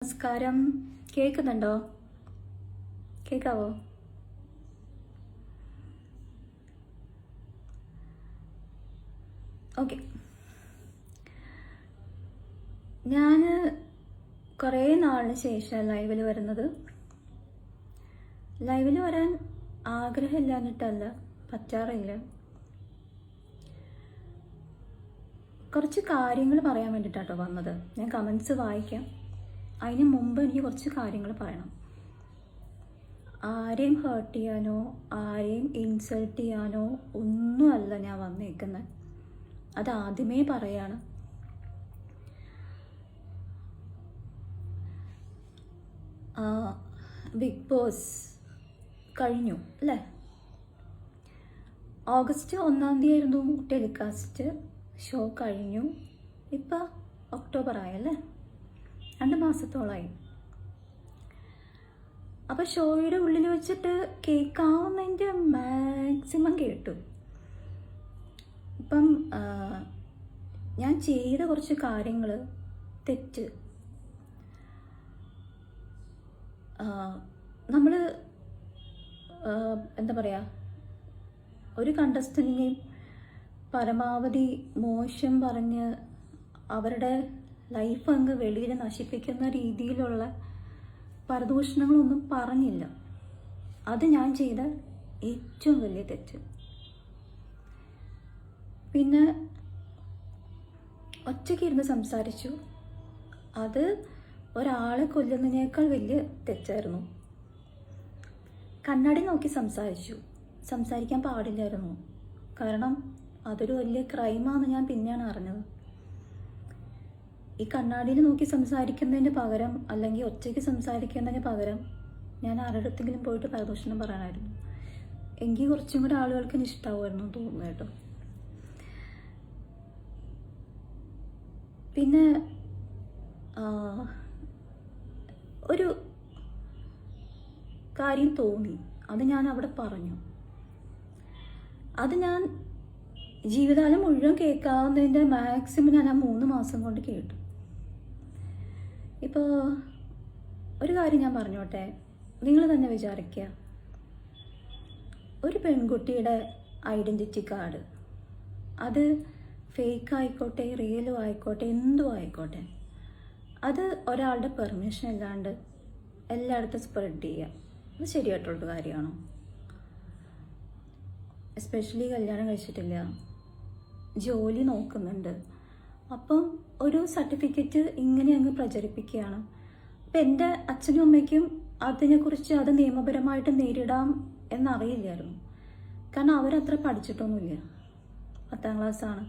നമസ്കാരം. കേൾക്കുന്നുണ്ടോ? കേൾക്കാവോ? ഓക്കെ. ഞാൻ കുറേ നാളിന് ശേഷം ലൈവിൽ വരുന്നത്. ലൈവിൽ വരാൻ ആഗ്രഹമില്ലാഞ്ഞിട്ടല്ല, പറ്റാറില്ല. കുറച്ച് കാര്യങ്ങൾ പറയാൻ വേണ്ടിയിട്ടാട്ടോ വന്നത്. ഞാൻ കമൻസ് വായിക്കാം. അതിന് മുമ്പ് എനിക്ക് കുറച്ച് കാര്യങ്ങൾ പറയണം. ആരെയും ഹേർട്ട് ചെയ്യാനോ ആരെയും ഇൻസൾട്ട് ചെയ്യാനോ ഒന്നുമല്ല ഞാൻ വന്നേക്കുന്നത്. അത് ആദ്യമേ പറയാണ്. ബിഗ് ബോസ് കഴിഞ്ഞു അല്ലേ? ഓഗസ്റ്റ് 1 ആയിരുന്നു ടെലികാസ്റ്റ്. ഷോ കഴിഞ്ഞു. ഇപ്പം ഒക്ടോബർ ആയല്ലേ? 2 മാസത്തോളമായി. അപ്പോൾ ഷോയുടെ ഉള്ളിൽ വെച്ചിട്ട് കേൾക്കാവുന്നതിൻ്റെ മാക്സിമം കേട്ടു. ഇപ്പം ഞാൻ ചെയ്ത കുറച്ച് കാര്യങ്ങൾ തെറ്റ്. നമ്മൾ എന്താ പറയുക, ഒരു കണ്ടസ്റ്റൻറ്റിനെയും പരമാവധി മോശം പറഞ്ഞ് അവരുടെ ലൈഫ് അങ്ങ് വെളിയിൽ നശിപ്പിക്കുന്ന രീതിയിലുള്ള പരദൂഷണങ്ങളൊന്നും പറഞ്ഞില്ല. അത് ഞാൻ ചെയ്ത ഏറ്റവും വലിയ തെറ്റ്. പിന്നെ ഒറ്റയ്ക്ക് ഇരുന്ന് സംസാരിച്ചു. അത് ഒരാളെ കൊല്ലുന്നതിനേക്കാൾ വലിയ തെറ്റായിരുന്നു. കണ്ണാടി നോക്കി സംസാരിക്കാൻ പാടില്ലായിരുന്നു. കാരണം അതൊരു വലിയ ക്രൈമാണെന്ന് ഞാൻ പിന്നെയാണ് അറിഞ്ഞത്. ഈ കണ്ണാടിയിൽ നോക്കി സംസാരിക്കുന്നതിന് പകരം, അല്ലെങ്കിൽ ഒറ്റയ്ക്ക് സംസാരിക്കുന്നതിന് പകരം ഞാൻ ആരുടെടുത്തെങ്കിലും പോയിട്ട് പരദൂഷണം പറയാനായിരുന്നു. എങ്കിൽ കുറച്ചും കൂടെ ആളുകൾക്ക് ഇഷ്ടമാവുമായിരുന്നു തോന്നുന്നു കേട്ടോ. പിന്നെ ഒരു കാര്യം തോന്നി, അത് ഞാൻ അവിടെ പറഞ്ഞു. അത് ഞാൻ ജീവിതകാലം മുഴുവൻ കേൾക്കാവുന്നതിൻ്റെ മാക്സിമം ഞാൻ 3 മാസം കൊണ്ട് കേട്ടു. ഇപ്പോൾ ഒരു കാര്യം ഞാൻ പറഞ്ഞോട്ടെ, നിങ്ങൾ തന്നെ വിചാരിക്കുക. ഒരു പെൺകുട്ടിയുടെ ഐഡൻറ്റിറ്റി കാർഡ്, അത് ഫേക്ക് ആയിക്കോട്ടെ റിയലും ആയിക്കോട്ടെ എന്തും ആയിക്കോട്ടെ, അത് ഒരാളുടെ പെർമിഷൻ ഇല്ലാണ്ട് എല്ലായിടത്തും സ്പ്രെഡ് ചെയ്യുക, അത് ശരിയായിട്ടുള്ളൊരു കാര്യമാണോ? എസ്പെഷ്യലി കല്യാണം കഴിച്ചിട്ടില്ല, ജോലി നോക്കുന്നുണ്ട്, അപ്പം ഒരു സർട്ടിഫിക്കറ്റ് ഇങ്ങനെ അങ്ങ് പ്രചരിപ്പിക്കുകയാണ്. അപ്പം എൻ്റെ അച്ഛനും അമ്മയ്ക്കും അതിനെക്കുറിച്ച് അത് നിയമപരമായിട്ട് നേരിടാം എന്നറിയില്ലായിരുന്നു. കാരണം അവരത്ര പഠിച്ചിട്ടൊന്നുമില്ല, 10ാം ക്ലാസ്സാണ്.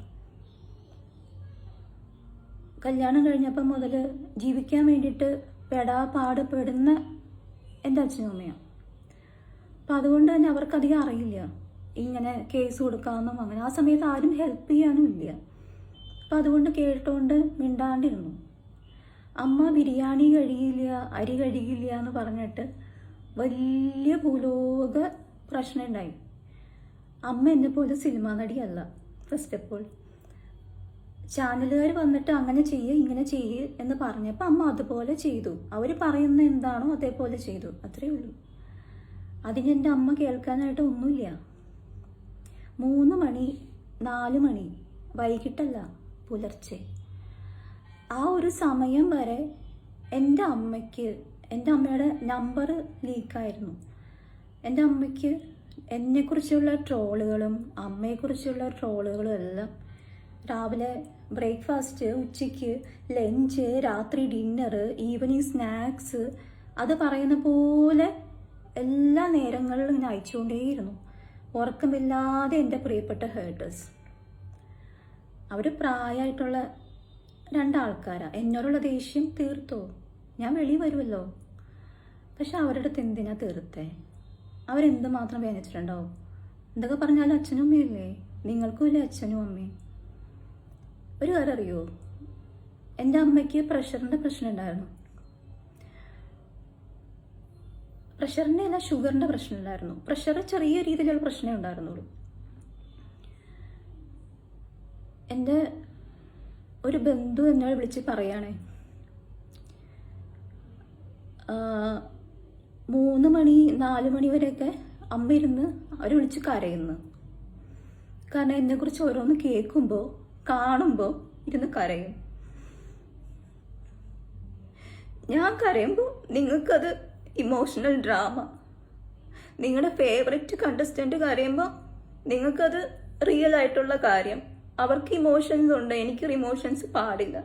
കല്യാണം കഴിഞ്ഞപ്പം മുതൽ ജീവിക്കാൻ വേണ്ടിയിട്ട് പാടുപെടുന്ന എൻ്റെ അച്ഛനും അമ്മയാണ്. അപ്പം അതുകൊണ്ട് തന്നെ അവർക്കധികം അറിയില്ല ഇങ്ങനെ കേസ് കൊടുക്കാമെന്നും അങ്ങനെ. ആ സമയത്ത് ആരും ഹെൽപ്പ് ചെയ്യാനും ഇല്ല. അപ്പം അതുകൊണ്ട് കേട്ടുകൊണ്ട് മിണ്ടാണ്ടിരുന്നു. അമ്മ ബിരിയാണി കഴിയില്ല, അരി കഴിയില്ല എന്ന് പറഞ്ഞിട്ട് വലിയ ഭൂലോക പ്രശ്നം ഉണ്ടായി. അമ്മ എന്നെപ്പോലെ സിനിമാ നടിയല്ല. ഫസ്റ്റ് ഓഫ് ഓൾ ചാനലുകാർ വന്നിട്ട് അങ്ങനെ ചെയ്യ് ഇങ്ങനെ ചെയ്യ് എന്ന് പറഞ്ഞപ്പോൾ അമ്മ അതുപോലെ ചെയ്തു. അവർ പറയുന്ന എന്താണോ അതേപോലെ ചെയ്തു, അത്രയേ ഉള്ളൂ. അതിന് എൻ്റെ അമ്മ കേൾക്കാനായിട്ട് ഒന്നുമില്ല. 3 മണി 4 മണി വൈകിട്ടല്ല, പുലർച്ചെ, ആ ഒരു സമയം വരെ എൻ്റെ അമ്മയുടെ നമ്പർ ലീക്കായിരുന്നു. എൻ്റെ അമ്മയ്ക്ക് എന്നെക്കുറിച്ചുള്ള ട്രോളുകളും അമ്മയെക്കുറിച്ചുള്ള ട്രോളുകളും എല്ലാം രാവിലെ ബ്രേക്ക്ഫാസ്റ്റ്, ഉച്ചയ്ക്ക് ലഞ്ച്, രാത്രി ഡിന്നർ, ഈവനിങ് സ്നാക്സ്, അത് പറയുന്ന പോലെ എല്ലാ നേരങ്ങളിലും ഞാൻ അയച്ചുകൊണ്ടേയിരുന്നു. ഉറക്കമില്ലാതെ എൻ്റെ പ്രിയപ്പെട്ട ഹേർട്ടേഴ്സ്. അവർ പ്രായമായിട്ടുള്ള 2 ആൾക്കാരാണ്. എന്നോടുള്ള ദേഷ്യം തീർത്തോ? ഞാൻ വെളിയിൽ വരുമല്ലോ. പക്ഷെ അവരുടെ അടുത്ത് എന്തിനാ തീർത്തേ? അവരെന്തുമാത്രം വേദനിച്ചിട്ടുണ്ടാവും? എന്തൊക്കെ പറഞ്ഞാലും അച്ഛനും അമ്മയില്ലേ? നിങ്ങൾക്കും ഇല്ലേ അച്ഛനും അമ്മയും? ഒരു കാര്യം അറിയോ, എൻ്റെ അമ്മയ്ക്ക് പ്രഷറിൻ്റെ പ്രശ്നം ഉണ്ടായിരുന്നു. പ്രഷറിൻ്റെ അല്ല, ഷുഗറിൻ്റെ പ്രശ്നം ഉണ്ടായിരുന്നു. പ്രഷർ ചെറിയ രീതിയിലുള്ള പ്രശ്നമേ ഉണ്ടായിരുന്നുള്ളൂ. എൻ്റെ ഒരു ബന്ധു എന്നോട് വിളിച്ച് പറയുകയാണേ, 3 മണി 4 മണി വരെയൊക്കെ അമ്മ ഇരുന്ന് അവർ വിളിച്ച് കരയുന്നു. കാരണം എന്നെക്കുറിച്ച് ഓരോന്ന് കേൾക്കുമ്പോൾ കാണുമ്പോൾ ഇരുന്ന് കരയും. ഞാൻ കരയുമ്പോൾ നിങ്ങൾക്കത് ഇമോഷണൽ ഡ്രാമ. നിങ്ങളുടെ ഫേവററ്റ് കണ്ടസ്റ്റന്റ് കരയുമ്പോൾ നിങ്ങൾക്കത് റിയൽ ആയിട്ടുള്ള കാര്യം. അവർക്ക് ഇമോഷൻസ് ഉണ്ട്, എനിക്ക് ഇമോഷൻസ് പാടില്ല.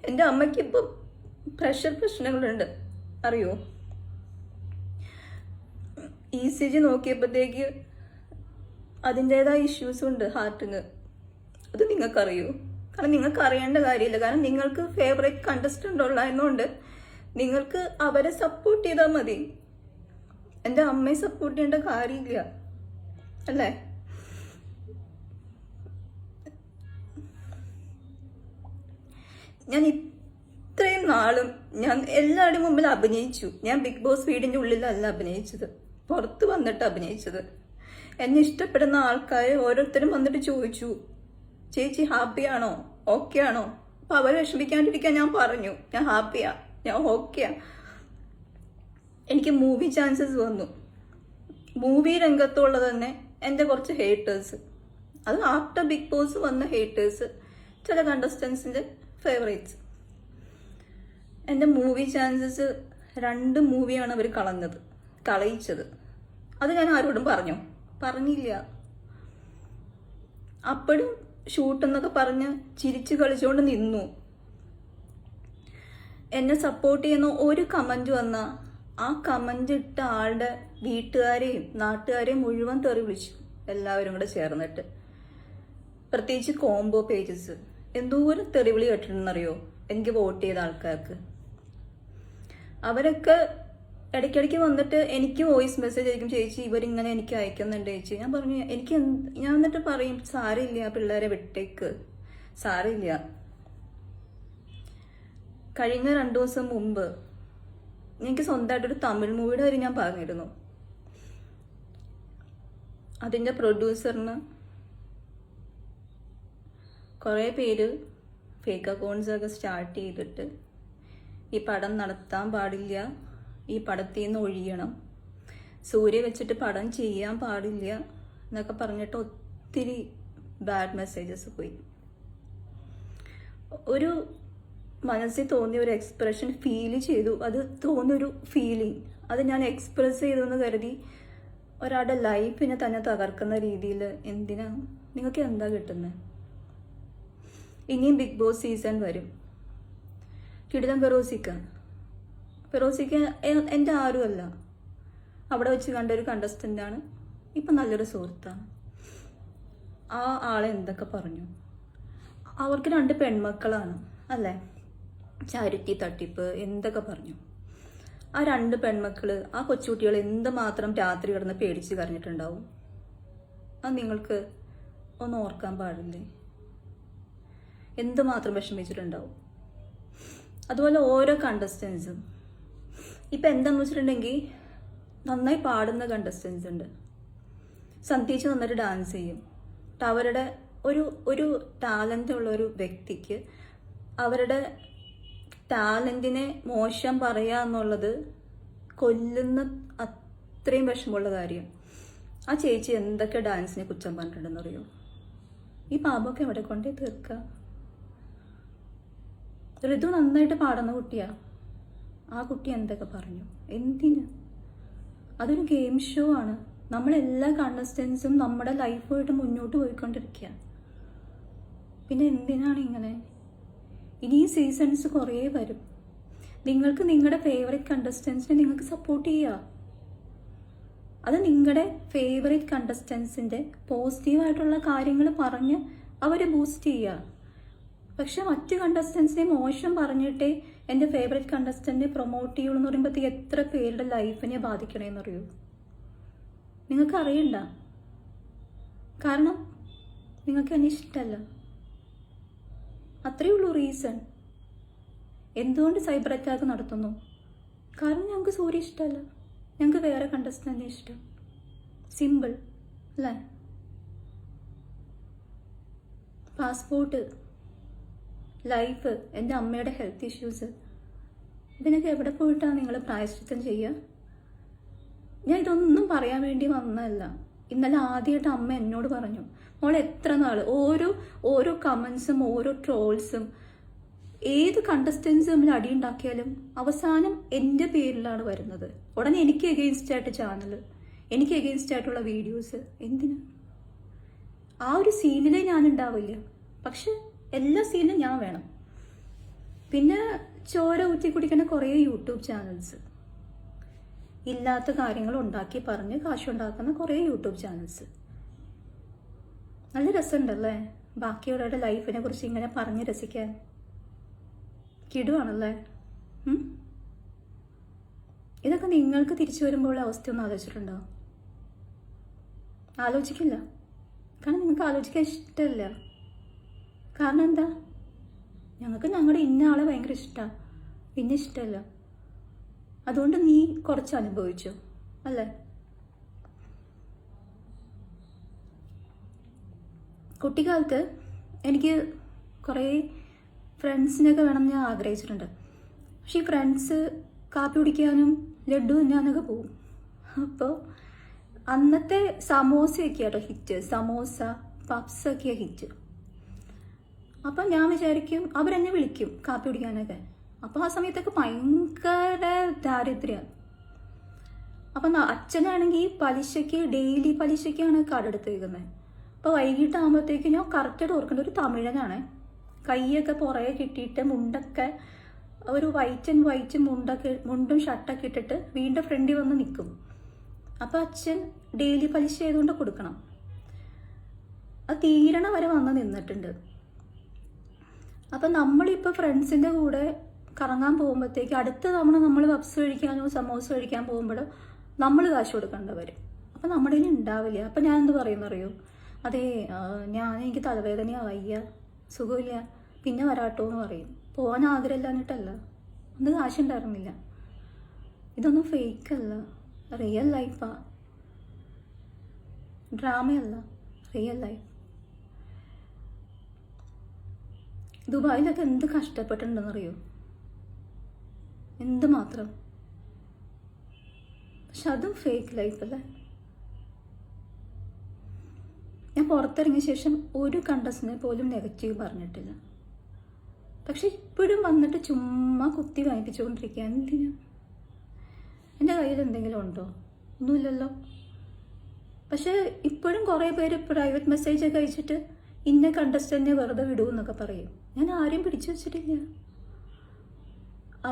എൻ്റെ അമ്മയ്ക്ക് ഇപ്പം പ്രശ്നങ്ങളുണ്ട്, അറിയോ? ECG നോക്കിയപ്പോഴത്തേക്ക് അതിൻ്റെതായ ഇഷ്യൂസ് ഉണ്ട് ഹാർട്ടിന്. അത് നിങ്ങൾക്കറിയൂ? കാരണം നിങ്ങൾക്ക് അറിയേണ്ട കാര്യമില്ല. കാരണം നിങ്ങൾക്ക് ഫേവറേറ്റ് കണ്ടസ്റ്റന്റ് ഉള്ളതുകൊണ്ട് നിങ്ങൾക്ക് അവരെ സപ്പോർട്ട് ചെയ്താൽ മതി. എൻ്റെ അമ്മയെ സപ്പോർട്ട് ചെയ്യേണ്ട കാര്യമില്ല, അല്ലേ? ഞാൻ ഇത്രയും നാളും ഞാൻ എല്ലാവരുടെയും മുമ്പിൽ അഭിനയിച്ചു. ഞാൻ ബിഗ് ബോസ് വീടിൻ്റെ ഉള്ളിലല്ല അഭിനയിച്ചത്, പുറത്ത് വന്നിട്ട് അഭിനയിച്ചത്. എന്നെ ഇഷ്ടപ്പെടുന്ന ആൾക്കാർ ഓരോരുത്തരും വന്നിട്ട് ചോദിച്ചു, ചേച്ചി ഹാപ്പിയാണോ, ഓക്കെ ആണോ? അപ്പൊ അവരെ വിഷമിക്കാണ്ടിരിക്കാൻ ഞാൻ പറഞ്ഞു, ഞാൻ ഹാപ്പിയാ, ഞാൻ ഓക്കെയാ. എനിക്ക് മൂവി ചാൻസസ് വന്നു. മൂവി രംഗത്തുള്ളത് തന്നെ എൻ്റെ കുറച്ച് ഹേറ്റേഴ്സ്, അത് ആഫ്റ്റർ ബിഗ് ബോസ് വന്ന ഹേറ്റേഴ്സ്, ചില കണ്ടസ്റ്റൻസിൻ്റെ ഫേവറേറ്റ്സ്. എൻ്റെ മൂവി ചാൻസസ് 2 മൂവിയാണ് അവർ കളയിച്ചത്. അത് ഞാൻ ആരോടും പറഞ്ഞില്ല. അപ്പോഴും ഷൂട്ടെന്നൊക്കെ പറഞ്ഞ് ചിരിച്ച് കളിച്ചുകൊണ്ട് നിന്നു. എന്നെ സപ്പോർട്ട് ചെയ്യുന്ന ഒരു കമന്റ് വന്നാൽ ആ കമന്റ് ഇട്ട ആളുടെ വീട്ടുകാരെയും നാട്ടുകാരെയും മുഴുവൻ തെറി വിളിച്ചു, എല്ലാവരും കൂടെ ചേർന്നിട്ട്. പ്രത്യേകിച്ച് കോംബോ പേജസ് എന്തോരം തെറിവിളി കേട്ടിട്ടുണ്ടെന്നറിയോ എനിക്ക് വോട്ട് ചെയ്ത ആൾക്കാർക്ക്. അവരൊക്കെ ഇടയ്ക്കിടയ്ക്ക് വന്നിട്ട് എനിക്ക് വോയിസ് മെസ്സേജ് അയക്കും, ചേച്ചി ഇവരിങ്ങനെ എനിക്ക് അയക്കുന്നുണ്ട് ചേച്ചി. ഞാൻ പറഞ്ഞു, ഞാൻ എന്നിട്ട് പറയും, സാരമില്ല പിള്ളേരെ വിട്ടേക്ക്, സാരമില്ല. കഴിഞ്ഞ 2 ദിവസം മുമ്പ് എനിക്ക് സ്വന്തമായിട്ടൊരു തമിഴ് മൂവിയുടെ കാര്യം ഞാൻ പറഞ്ഞിരുന്നു. അതിൻ്റെ പ്രൊഡ്യൂസറിന് കുറേ പേര് ഫേക്ക് അക്കൗണ്ട്സ് ഒക്കെ സ്റ്റാർട്ട് ചെയ്തിട്ട് ഈ പടം നടത്താൻ പാടില്ല, ഈ പടത്തിൽ നിന്ന് ഒഴിയണം, സൂര്യ വെച്ചിട്ട് പടം ചെയ്യാൻ പാടില്ല എന്നൊക്കെ പറഞ്ഞിട്ട് ഒത്തിരി ബാഡ് മെസ്സേജസ് പോയി. ഒരു മനസ്സിൽ തോന്നിയ ഒരു എക്സ്പ്രഷൻ ഫീൽ ചെയ്തു, അത് തോന്നിയൊരു ഫീലിംഗ്, അത് ഞാൻ എക്സ്പ്രസ് ചെയ്തു എന്ന് കരുതി ഒരാളുടെ ലൈഫിനെ തന്നെ തകർക്കുന്ന രീതിയിൽ എന്തിനാ? നിങ്ങൾക്ക് എന്താ കിട്ടുന്നത്? ഇനിയും ബിഗ് ബോസ് സീസൺ വരും. കിടിലം ഫെറോസിക്ക എൻ്റെ ആരുമല്ല, അവിടെ വെച്ച് കണ്ട ഒരു കണ്ടസ്റ്റൻ്റാണ്, ഇപ്പം നല്ലൊരു സുഹൃത്താണ്. ആ ആളെ എന്തൊക്കെ പറഞ്ഞു? അവർക്ക് 2 പെൺമക്കളാണ് അല്ലേ, ചാരിറ്റി തട്ടിപ്പ് എന്തൊക്കെ പറഞ്ഞു. ആ 2 പെൺമക്കൾ, ആ കൊച്ചുകുട്ടികൾ എന്തുമാത്രം രാത്രി കിടന്ന് പേടിച്ച് കരഞ്ഞിട്ടുണ്ടാവും, അത് നിങ്ങൾക്ക് ഒന്ന് ഓർക്കാൻ പാടില്ലേ? എന്തുമാത്രം വിഷമിച്ചിട്ടുണ്ടാവും. അതുപോലെ ഓരോ കണ്ടസ്റ്റൻസും ഇപ്പം എന്താണെന്ന് വെച്ചിട്ടുണ്ടെങ്കിൽ, നന്നായി പാടുന്ന കണ്ടസ്റ്റൻസ് ഉണ്ട്, സന്ധ്യച്ച് നന്നായിട്ട് ഡാൻസ് ചെയ്യും. അവരുടെ ഒരു ടാലൻ്റ് ഉള്ള ഒരു വ്യക്തിക്ക് അവരുടെ ടാലൻറ്റിനെ മോശം പറയുക എന്നുള്ളത് കൊല്ലുന്ന അത്രയും വിഷമമുള്ള കാര്യം. ആ ചേച്ചി എന്തൊക്കെ ഡാൻസിനെ കുറ്റം പറഞ്ഞിട്ടുണ്ടെന്ന് അറിയോ? ഈ പാപമൊക്കെ എവിടെ കൊണ്ടേ തീർക്കുക? ഋതു നന്നായിട്ട് പാടുന്ന കുട്ടിയാ, ആ കുട്ടി എന്തൊക്കെ പറഞ്ഞു? എന്തിന്? അതൊരു ഗെയിം ഷോ ആണ്. നമ്മളെല്ലാ കണ്ടസ്റ്റൻസും നമ്മുടെ ലൈഫുമായിട്ട് മുന്നോട്ട് പോയിക്കൊണ്ടിരിക്കുക. പിന്നെ എന്തിനാണ് ഇങ്ങനെ? ഇനി ഈ സീസൺസ് കുറേ വരും. നിങ്ങൾക്ക് നിങ്ങളുടെ ഫേവറേറ്റ് കണ്ടസ്റ്റൻസിനെ നിങ്ങൾക്ക് സപ്പോർട്ട് ചെയ്യുക. അത് നിങ്ങളുടെ ഫേവറേറ്റ് കണ്ടസ്റ്റൻസിൻ്റെ പോസിറ്റീവായിട്ടുള്ള കാര്യങ്ങൾ പറഞ്ഞ് അവരെ ബൂസ്റ്റ് ചെയ്യുക. പക്ഷെ മറ്റ് കണ്ടസ്റ്റൻസിനെ മോശം പറഞ്ഞിട്ടേ എൻ്റെ ഫേവറേറ്റ് കണ്ടസ്റ്റൻറ്റിനെ പ്രൊമോട്ട് ചെയ്യുള്ളൂ എന്ന് പറയുമ്പോഴത്തേക്ക് എത്ര പേരുടെ ലൈഫിനെ ബാധിക്കണേന്ന് അറിയൂ? നിങ്ങൾക്ക് അറിയണ്ട. കാരണം നിങ്ങൾക്ക് എന്നെ ഇഷ്ടമല്ല, അത്രയേ ഉള്ളൂ റീസൺ. എന്തുകൊണ്ട് സൈബർ അറ്റാക്ക് നടത്തുന്നു? കാരണം ഞങ്ങൾക്ക് സൂര്യ ഇഷ്ടമല്ല, ഞങ്ങൾക്ക് വേറെ കണ്ടസ്റ്റൻറ്റിനെ ഇഷ്ടം. സിമ്പിൾ അല്ലേ? പാസ്പോർട്ട്, ലൈഫ്, എൻ്റെ അമ്മയുടെ ഹെൽത്ത് ഇഷ്യൂസ്, ഇതിനൊക്കെ എവിടെ പോയിട്ടാണ് നിങ്ങൾ പ്രായശ്ചിത്തം ചെയ്യുക? ഞാൻ ഇതൊന്നും പറയാൻ വേണ്ടി വന്നതല്ല. ഇന്നലെ ആദ്യമായിട്ട് അമ്മ എന്നോട് പറഞ്ഞു, മോൾ എത്ര നാൾ ഓരോ കമൻസും ഓരോ ട്രോൾസും ഏത് കണ്ടസ്റ്റൻസ് തമ്മിൽ അടിയുണ്ടാക്കിയാലും അവസാനം എൻ്റെ പേരിലാണ് വരുന്നത്. ഉടനെ എനിക്ക് എഗെയിൻസ്റ്റ് ആയിട്ട് ചാനൽ, എനിക്ക് എഗെയിൻസ്റ്റ് ആയിട്ടുള്ള വീഡിയോസ്. എന്തിനാ? ആ ഒരു സീനിലേ ഞാൻ ഉണ്ടാവില്ല, പക്ഷെ എല്ലാ സീനിലും ഞാൻ വേണം. പിന്നെ ചോര ഊറ്റി കുടിക്കുന്ന കുറേ യൂട്യൂബ് ചാനൽസ്, ഇല്ലാത്ത കാര്യങ്ങൾ ഉണ്ടാക്കി പറഞ്ഞ് കാശുണ്ടാക്കുന്ന കുറേ യൂട്യൂബ് ചാനൽസ്. നല്ല രസമുണ്ടല്ലേ ബാക്കിയുള്ളവരുടെ ലൈഫിനെ കുറിച്ച് ഇങ്ങനെ പറഞ്ഞ് രസിക്കാൻ? കിടുവാണല്ലേ? ഇതൊക്കെ നിങ്ങൾക്ക് തിരിച്ചു വരുമ്പോൾ അവസ്ഥ ഒന്നും ആലോചിച്ചിട്ടുണ്ടോ? ആലോചിക്കില്ല. കാരണം നിങ്ങൾക്ക് ആലോചിക്കാൻ ഇഷ്ടമല്ല. കാരണം എന്താ? ഞങ്ങൾക്ക് ഞങ്ങളുടെ ഇന്ന ആളെ ഭയങ്കര ഇഷ്ടമാണ്, പിന്നെ ഇഷ്ടമല്ല. അതുകൊണ്ട് നീ കുറച്ച് അനുഭവിച്ചു അല്ലേ? കുട്ടിക്കാലത്ത് എനിക്ക് കുറേ ഫ്രണ്ട്സിനൊക്കെ വേണം ഞാൻ ആഗ്രഹിച്ചിട്ടുണ്ട്. പക്ഷെ ഈ ഫ്രണ്ട്സ് കാപ്പി കുടിക്കാനും ലഡു തിന്നാനൊക്കെ പോവും. അപ്പോൾ അന്നത്തെ സമോസയൊക്കെ കേട്ടോ ഹിറ്റ്, സമോസ പപ്സൊക്കെയാണ് ഹിറ്റ്. അപ്പം ഞാൻ വിചാരിക്കും അവരെന്നെ വിളിക്കും കാപ്പി കുടിക്കാനൊക്കെ. അപ്പോൾ ആ സമയത്തൊക്കെ ഭയങ്കര ദാരിദ്ര്യമാണ്. അപ്പം അച്ഛനാണെങ്കിൽ പലിശയ്ക്ക് ഡെയിലി പലിശയ്ക്കാണ് കടെടുത്ത് വയ്ക്കുന്നത്. അപ്പോൾ വൈകിട്ടാകുമ്പോഴത്തേക്ക് ഞാൻ കറക്റ്റായിട്ട് ഓർക്കേണ്ട ഒരു തമിഴനാണ്. കൈയൊക്കെ പുറകെ കിട്ടിയിട്ട് മുണ്ടൊക്കെ ഒരു വൈറ്റ് മുണ്ടും ഷർട്ടൊക്കെ ഇട്ടിട്ട് വീണ്ടും ഫ്രണ്ടിൽ വന്ന് നിൽക്കും. അപ്പോൾ അച്ഛൻ ഡെയിലി പലിശ ആയതുകൊണ്ട് കൊടുക്കണം. അത് തീരണ വരെ വന്ന് നിന്നിട്ടുണ്ട്. അപ്പം നമ്മളിപ്പോൾ ഫ്രണ്ട്സിൻ്റെ കൂടെ കറങ്ങാൻ പോകുമ്പോഴത്തേക്ക് അടുത്ത തവണ നമ്മൾ പപ്സ് കഴിക്കാനോ സമോസ കഴിക്കാൻ പോകുമ്പോഴോ നമ്മൾ കാശ് കൊടുക്കേണ്ടി വരും. അപ്പം നമ്മുടെ കയ്യിൽ ഉണ്ടാവില്ല. അപ്പം ഞാൻ എന്ത് പറയുന്നറിയോ? അതെ, എനിക്ക് തലവേദനയാണ്, വയ്യ, സുഖമില്ല, പിന്നെ വരാട്ടോ എന്ന് പറയും. പോകാൻ ആഗ്രഹമില്ലാഞ്ഞിട്ടല്ല, അന്ന് കാശുണ്ടായിരുന്നില്ല. ഇതൊന്നും ഫേക്കല്ല, റിയൽ ലൈഫാ, ഡ്രാമയല്ല, റിയൽ ലൈഫ്. ദുബായിലൊക്കെ എന്ത് കഷ്ടപ്പെട്ടിട്ടുണ്ടെന്നറിയോ? എന്തുമാത്രം. പക്ഷെ അതും ഫേക്ക് ലൈഫല്ലേ. ഞാൻ പുറത്തിറങ്ങിയ ശേഷം ഒരു കണ്ടസ്റ്റന്റിനെ പോലും നെഗറ്റീവ് പറഞ്ഞിട്ടില്ല. പക്ഷെ ഇപ്പോഴും വന്നിട്ട് ചുമ്മാ കുത്തി വാങ്ങിപ്പിച്ചുകൊണ്ടിരിക്കുക. എന്തിനാ? എൻ്റെ കയ്യിൽ എന്തെങ്കിലും ഉണ്ടോ? ഒന്നുമില്ലല്ലോ. പക്ഷെ ഇപ്പോഴും കുറേ പേര് പ്രൈവറ്റ് മെസ്സേജൊക്കെ അയച്ചിട്ട് ഇന്ന കണ്ടസ്റ്റന്റിനെ വെറുതെ വിടുമെന്നൊക്കെ പറയും. ഞാൻ ആരെയും പിടിച്ചു വെച്ചിട്ടില്ല.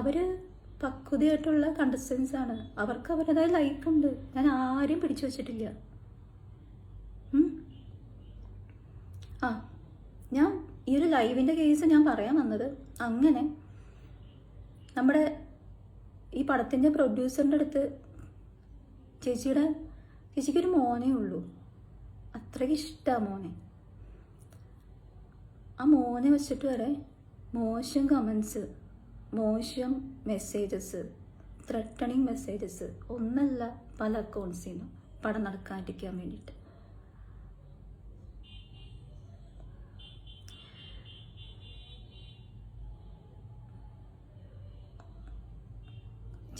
അവർ പക്വതയായിട്ടുള്ള കണ്ടസ്റ്റൻസ് ആണ്, അവർക്ക് അവരുടേതായ ലൈഫുണ്ട്. ഞാൻ ആരെയും പിടിച്ചു വെച്ചിട്ടില്ല. ഞാൻ ഈ ഒരു ലൈവിൻ്റെ കേസ് ഞാൻ പറയാൻ വന്നത്, അങ്ങനെ നമ്മുടെ ഈ പടത്തിൻ്റെ പ്രൊഡ്യൂസറിൻ്റെ അടുത്ത് ചേച്ചിക്കൊരു മോനേ ഉള്ളൂ. അത്രയ്ക്ക് ഇഷ്ടമാണ് മോനെ. ആ മോനെ വെച്ചിട്ട് വരെ മോശം കമൻസ്, മോശം മെസ്സേജസ്, ത്രെട്ടണിങ് മെസ്സേജസ്, ഒന്നല്ല പല അക്കൗണ്ട്സിൽ നിന്നും പടം നടക്കാതിരിക്കാൻ വേണ്ടിയിട്ട്.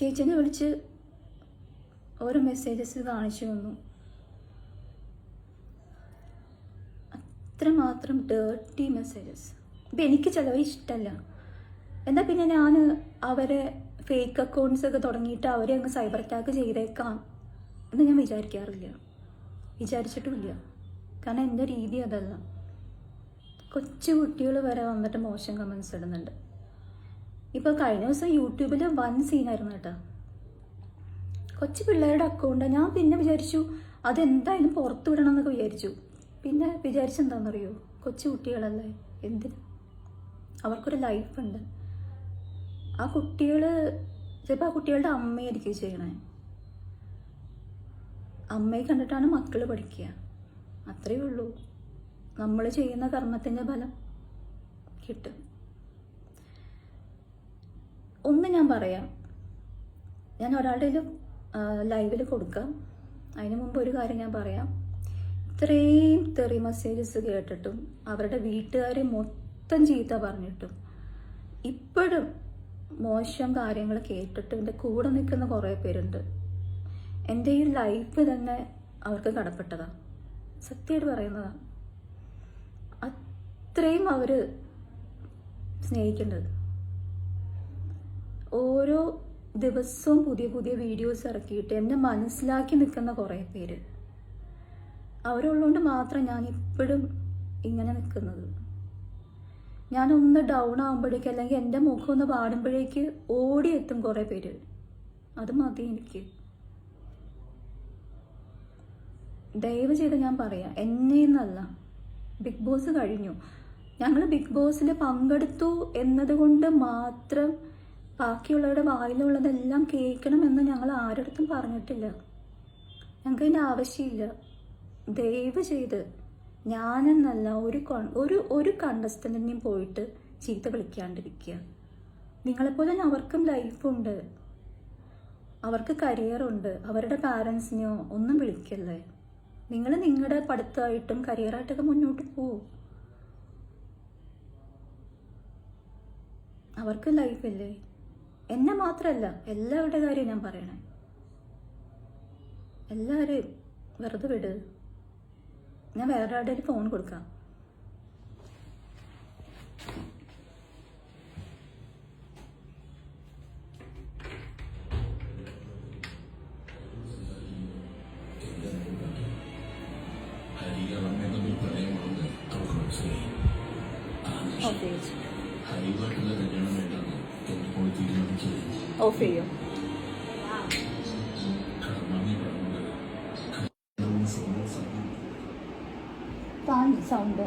ചേച്ചിനെ വിളിച്ച് ഓരോ മെസ്സേജസ് കാണിച്ചു തന്നു. അത്രമാത്രം ഡേർട്ടി മെസ്സേജസ്. ഇപ്പം എനിക്ക് ചിലവ് ഇഷ്ടമല്ല. എന്നാൽ പിന്നെ ഞാൻ അവരെ ഫേക്ക് അക്കൗണ്ട്സ് ഒക്കെ തുടങ്ങിയിട്ട് അവരെ അങ്ങ് സൈബർ അറ്റാക്ക് ചെയ്തേക്കാം എന്ന് ഞാൻ വിചാരിച്ചിട്ടുമില്ല. കാരണം എൻ്റെ രീതി അതല്ല. കൊച്ചു കുട്ടികൾ വരെ വന്നിട്ട് മോശം കമൻസ് ഇടുന്നുണ്ട്. ഇപ്പോൾ കഴിഞ്ഞ ദിവസം യൂട്യൂബിൽ വൻ സീനായിരുന്നു കേട്ടോ. കൊച്ചു പിള്ളേരുടെ അക്കൗണ്ട്. ഞാൻ പിന്നെ വിചാരിച്ചു അതെന്തായാലും പുറത്തു വിടണം എന്നൊക്കെ വിചാരിച്ചു. പിന്നെ വിചാരിച്ചെന്താണെന്നറിയോ? കൊച്ചു കുട്ടികളല്ലേ, എന്തിന്? അവർക്കൊരു ലൈഫുണ്ട്. ആ കുട്ടികൾ ചിലപ്പോൾ ആ കുട്ടികളുടെ അമ്മയായിരിക്കും ചെയ്യണേ. അമ്മയെ കണ്ടിട്ടാണ് മക്കൾ പഠിക്കുക. അത്രയേ ഉള്ളൂ. നമ്മൾ ചെയ്യുന്ന കർമ്മത്തിൻ്റെ ഫലം കിട്ടും. ഒന്ന് ഞാൻ പറയാം, ഞാൻ ഒരാളുടെ ലൈവിൽ കൊടുക്കാം. അതിന് മുമ്പ് ഒരു കാര്യം ഞാൻ പറയാം. ഇത്രയും തെറി മെസ്സേജസ് കേട്ടിട്ടും അവരുടെ വീട്ടുകാരെ മൊത്തം ചീത്ത പറഞ്ഞിട്ടും ഇപ്പോഴും മോശം കാര്യങ്ങൾ കേട്ടിട്ട് എൻ്റെ കൂടെ നിൽക്കുന്ന കുറേ പേരുണ്ട്. എൻ്റെ ഈ ലൈഫ് തന്നെ അവർക്ക് കടപ്പെട്ടതാണ്, സത്യമായിട്ട് പറയുന്നതാണ്. അത്രയും അവർ സ്നേഹിക്കേണ്ടത്. ഓരോ ദിവസവും പുതിയ പുതിയ വീഡിയോസ് ഇറക്കിയിട്ട് എന്നെ മനസ്സിലാക്കി നിൽക്കുന്ന കുറേ പേര്, അവരുള്ളതുകൊണ്ട് മാത്രം ഞാൻ ഇപ്പോഴും ഇങ്ങനെ നിൽക്കുന്നത്. ഞാനൊന്ന് ഡൗൺ ആകുമ്പോഴേക്ക്, അല്ലെങ്കിൽ എൻ്റെ മുഖം ഒന്ന് പാടുമ്പോഴേക്ക് ഓടിയെത്തും കുറേ പേര്. അത് മതി എനിക്ക്. ദയവ് ചെയ്ത് ഞാൻ പറയാം, എന്നെന്നല്ല, ബിഗ് ബോസ് കഴിഞ്ഞു. ഞങ്ങൾ ബിഗ് ബോസിൽ പങ്കെടുത്തു എന്നതുകൊണ്ട് മാത്രം ബാക്കിയുള്ളവരുടെ വായിലുള്ളതെല്ലാം കേൾക്കണമെന്ന് ഞങ്ങൾ ആരുടെ പറഞ്ഞിട്ടില്ല. ഞങ്ങൾക്ക് അതിൻ്റെ ആവശ്യമില്ല. ദയവ് ചെയ്ത് ഞാനെന്നല്ല ഒരു കണ്ടസ്റ്റന്റിനെയും പോയിട്ട് ചീത്ത വിളിക്കാണ്ടിരിക്കുക. നിങ്ങളെപ്പോലെ തന്നെ അവർക്കും ലൈഫുണ്ട്, അവർക്ക് കരിയറുണ്ട്. അവരുടെ പാരൻസിനെയോ ഒന്നും വിളിക്കല്ലേ. നിങ്ങൾ നിങ്ങളുടെ പഠിത്തമായിട്ടും കരിയറായിട്ടൊക്കെ മുന്നോട്ട് പോവും. അവർക്ക് ലൈഫില്ലേ. എന്നെ മാത്രമല്ല, എല്ലാവരുടെ കാര്യം ഞാൻ പറയണേ. എല്ലാവരെയും വെറുതെ വിട്. ഞാൻ വേറെ ആരുടെ ഒരു ഫോൺ കൊടുക്കാം. ഓഫ് ചെയ്യോ? സൗണ്ട്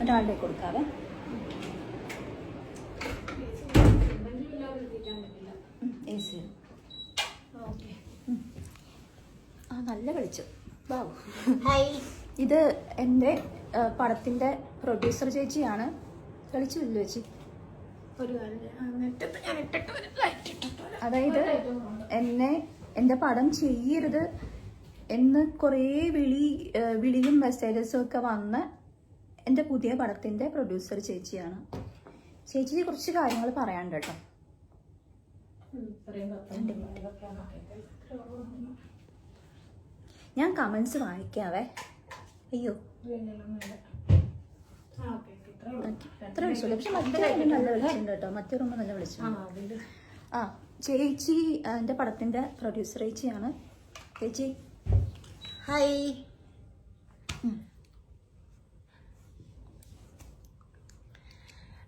ഒരാളുടെ കൊടുക്കാവേ. ആ നല്ല കളിച്ചു. ഹായ്, ഇത് എൻ്റെ പടത്തിൻ്റെ പ്രൊഡ്യൂസർ ചേച്ചിയാണ്. കളിച്ചില്ല ചേച്ചി. അതായത് എന്നെ എൻ്റെ പടം ചെയ്യരുത് എന്ന് കുറേ വിളിയും മെസ്സേജസും ഒക്കെ വന്ന് എൻ്റെ പുതിയ പടത്തിൻ്റെ പ്രൊഡ്യൂസർ ചേച്ചിയാണ്. ചേച്ചിയെ കുറച്ച് കാര്യങ്ങൾ പറയാണ്ട് കേട്ടോ. ഞാൻ കമൻസ് വായിക്കാവേ. അയ്യോ ഇത്ര വിളിച്ചോളൂ. പക്ഷെ മറ്റേ നല്ല വിളിച്ചിട്ടുണ്ട് കേട്ടോ. മറ്റേ റൂം നല്ല വിളിച്ചിട്ടുണ്ട്. ആ ചേച്ചി എൻ്റെ പടത്തിൻ്റെ പ്രൊഡ്യൂസർ ചേച്ചിയാണ്. ചേച്ചി ഹായ്.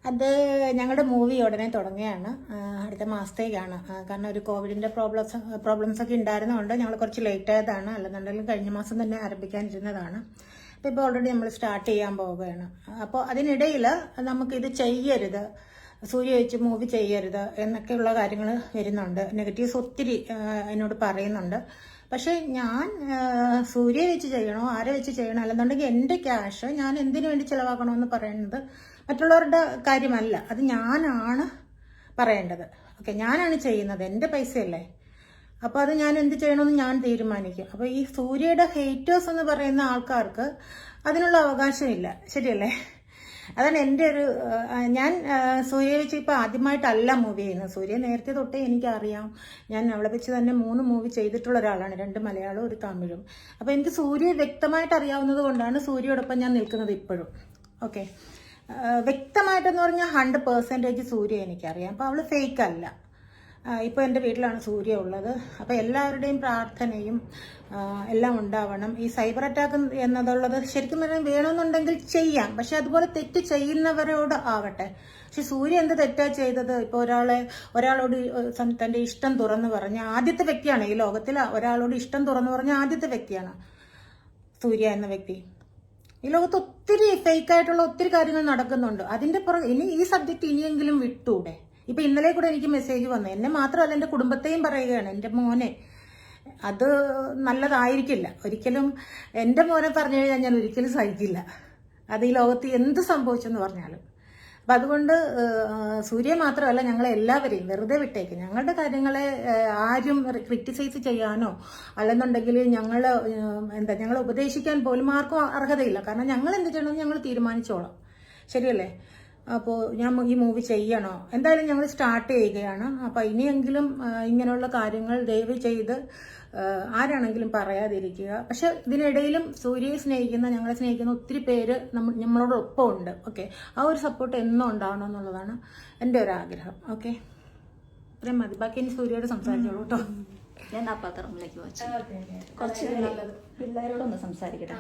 അത് ഞങ്ങളുടെ മൂവി ഉടനെ തുടങ്ങുകയാണ്, അടുത്ത മാസത്തേക്കാണ്. കാരണം ഒരു കോവിഡിൻ്റെ പ്രോബ്ലംസ് ഒക്കെ ഉണ്ടായിരുന്നതുകൊണ്ട് ഞങ്ങൾ കുറച്ച് ലേറ്റ് ആയതാണ്. അല്ലെന്നുണ്ടെങ്കിൽ കഴിഞ്ഞ മാസം തന്നെ ആരംഭിക്കാനിരുന്നതാണ്. അപ്പോൾ ഇപ്പോൾ ഓൾറെഡി നമ്മൾ സ്റ്റാർട്ട് ചെയ്യാൻ പോവുകയാണ്. അപ്പോൾ അതിനിടയിൽ നമുക്കിത് ചെയ്യരുത്, സൂര്യ വെച്ച് മൂവി ചെയ്യരുത് എന്നൊക്കെയുള്ള കാര്യങ്ങൾ വരുന്നുണ്ട്. നെഗറ്റീവ്സ് ഒത്തിരി എന്നോട് പറയുന്നുണ്ട്. പക്ഷേ ഞാൻ സൂര്യ വെച്ച് ചെയ്യണോ ആരെ വെച്ച് ചെയ്യണോ, അല്ലെന്നുണ്ടെങ്കിൽ എൻ്റെ ക്യാഷ് ഞാൻ എന്തിനു വേണ്ടി ചിലവാക്കണമെന്ന് പറയുന്നത് മറ്റുള്ളവരുടെ കാര്യമല്ല, അത് ഞാനാണ് പറയേണ്ടത്. ഓക്കെ, ഞാനാണ് ചെയ്യുന്നത്, എൻ്റെ പൈസയല്ലേ. അപ്പോൾ അത് ഞാൻ എന്ത് ചെയ്യണമെന്ന് ഞാൻ തീരുമാനിക്കും. അപ്പോൾ ഈ സൂര്യയുടെ ഹേറ്റേഴ്സ് എന്ന് പറയുന്ന ആൾക്കാർക്ക് അതിനുള്ള അവകാശമില്ല, ശരിയല്ലേ? അതാണ് എൻ്റെ ഒരു ഞാൻ സൂര്യ വെച്ച് ഇപ്പോൾ ആദ്യമായിട്ടല്ല മൂവി ചെയ്യുന്നത്. സൂര്യ നേരത്തെ തൊട്ടേ എനിക്കറിയാം. ഞാൻ അവളെ വെച്ച് തന്നെ 3 മൂവി ചെയ്തിട്ടുള്ള ഒരാളാണ്, 2 മലയാളവും 1 തമിഴും. അപ്പോൾ എനിക്ക് സൂര്യ വ്യക്തമായിട്ട് അറിയാവുന്നത് കൊണ്ടാണ് സൂര്യയോടൊപ്പം ഞാൻ നിൽക്കുന്നത് ഇപ്പോഴും. ഓക്കെ, വ്യക്തമായിട്ടെന്ന് പറഞ്ഞാൽ 100% സൂര്യ എനിക്കറിയാം. അപ്പോൾ അവൾ ഫേക്ക് അല്ല. ഇപ്പോൾ എൻ്റെ വീട്ടിലാണ് സൂര്യ ഉള്ളത്. അപ്പോൾ എല്ലാവരുടെയും പ്രാർത്ഥനയും എല്ലാം ഉണ്ടാവണം. ഈ സൈബർ അറ്റാക്ക് എന്നതുള്ളത് ശരിക്കും പറഞ്ഞാൽ വേണമെന്നുണ്ടെങ്കിൽ ചെയ്യാം, പക്ഷെ അതുപോലെ തെറ്റ് ചെയ്യുന്നവരോട് ആവട്ടെ. പക്ഷെ സൂര്യ എന്ത് തെറ്റാ ചെയ്തത്? ഇപ്പോൾ ഒരാളോട് തൻ്റെ ഇഷ്ടം തുറന്നു പറഞ്ഞ ആദ്യത്തെ വ്യക്തിയാണ് ഈ ലോകത്തിൽ. ഒരാളോട് ഇഷ്ടം തുറന്നു പറഞ്ഞ ആദ്യത്തെ വ്യക്തിയാണ് സൂര്യ എന്ന വ്യക്തി. ഈ ലോകത്ത് ഒത്തിരി ഫേക്കായിട്ടുള്ള ഒത്തിരി കാര്യങ്ങൾ നടക്കുന്നുണ്ട്. അതിൻ്റെ പുറകെ ഇനി ഈ സബ്ജക്റ്റ് ഇനിയെങ്കിലും വിട്ടൂടെ? ഇപ്പം ഇന്നലെ കൂടെ എനിക്ക് മെസ്സേജ് വന്നു. എന്നെ മാത്രമല്ല എൻ്റെ കുടുംബത്തെയും പറയുകയാണ്, എൻ്റെ മോനെ. അത് നല്ലതായിരിക്കില്ല ഒരിക്കലും. എൻ്റെ മോനെ പറഞ്ഞു കഴിഞ്ഞാൽ ഞാൻ ഒരിക്കലും സഹിക്കില്ല. അത് ഈ ലോകത്ത് എന്ത് സംഭവിച്ചെന്ന് പറഞ്ഞാലും. അപ്പം അതുകൊണ്ട് സൂര്യ മാത്രമല്ല ഞങ്ങളെല്ലാവരെയും വെറുതെ വിട്ടേക്ക്. ഞങ്ങളുടെ കാര്യങ്ങളെ ആരും ക്രിറ്റിസൈസ് ചെയ്യാനോ അല്ലെന്നുണ്ടെങ്കിൽ ഞങ്ങളെ ഉപദേശിക്കാൻ പോലും ആർക്കും അർഹതയില്ല. കാരണം ഞങ്ങൾ എന്ത് ചെയ്യണമെന്ന് ഞങ്ങൾ തീരുമാനിച്ചോളാം, ശരിയല്ലേ? അപ്പോൾ ഞാൻ ഈ മൂവി ചെയ്യണോ? എന്തായാലും ഞങ്ങൾ സ്റ്റാർട്ട് ചെയ്യുകയാണ്. അപ്പോൾ ഇനിയെങ്കിലും ഇങ്ങനെയുള്ള കാര്യങ്ങൾ ദയവ് ചെയ്ത് ആരാണെങ്കിലും പറയാതിരിക്കുക. പക്ഷെ ഇതിനിടയിലും സൂര്യയെ സ്നേഹിക്കുന്ന, ഞങ്ങളെ സ്നേഹിക്കുന്ന ഒത്തിരി പേര് നമ്മളോടൊപ്പം ഉണ്ട്. ഓക്കെ, ആ ഒരു സപ്പോർട്ട് എന്നും ഉണ്ടാവണം എന്നുള്ളതാണ് എൻ്റെ ഒരു ആഗ്രഹം. ഓക്കെ, ഇത്രയും മതി. ബാക്കി ഇനി സൂര്യയോട് സംസാരിച്ചോളൂ കേട്ടോ. ഞാൻ അപ്പാത്ത വെച്ച് കുറച്ച് പിള്ളേരോടൊന്ന് സംസാരിക്കട്ടെ.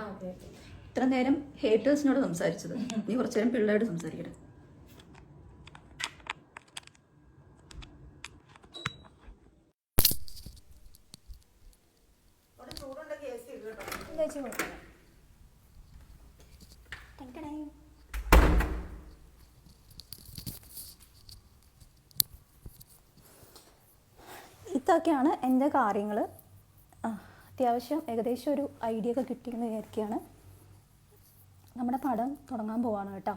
ഇത്ര നേരം ഹേറ്റേഴ്സിനോട് സംസാരിച്ചത്, നീ കുറച്ചു നേരം പിള്ളേരോട് സംസാരിക്കട്ടെ. ഇതൊക്കെയാണ് എൻ്റെ കാര്യങ്ങൾ. അത്യാവശ്യം ഏകദേശം ഒരു ഐഡിയ ഒക്കെ കിട്ടിയെന്ന് വിചാരിക്കുകയാണ്. നമ്മുടെ പടം തുടങ്ങാൻ പോവാണ് കേട്ടോ.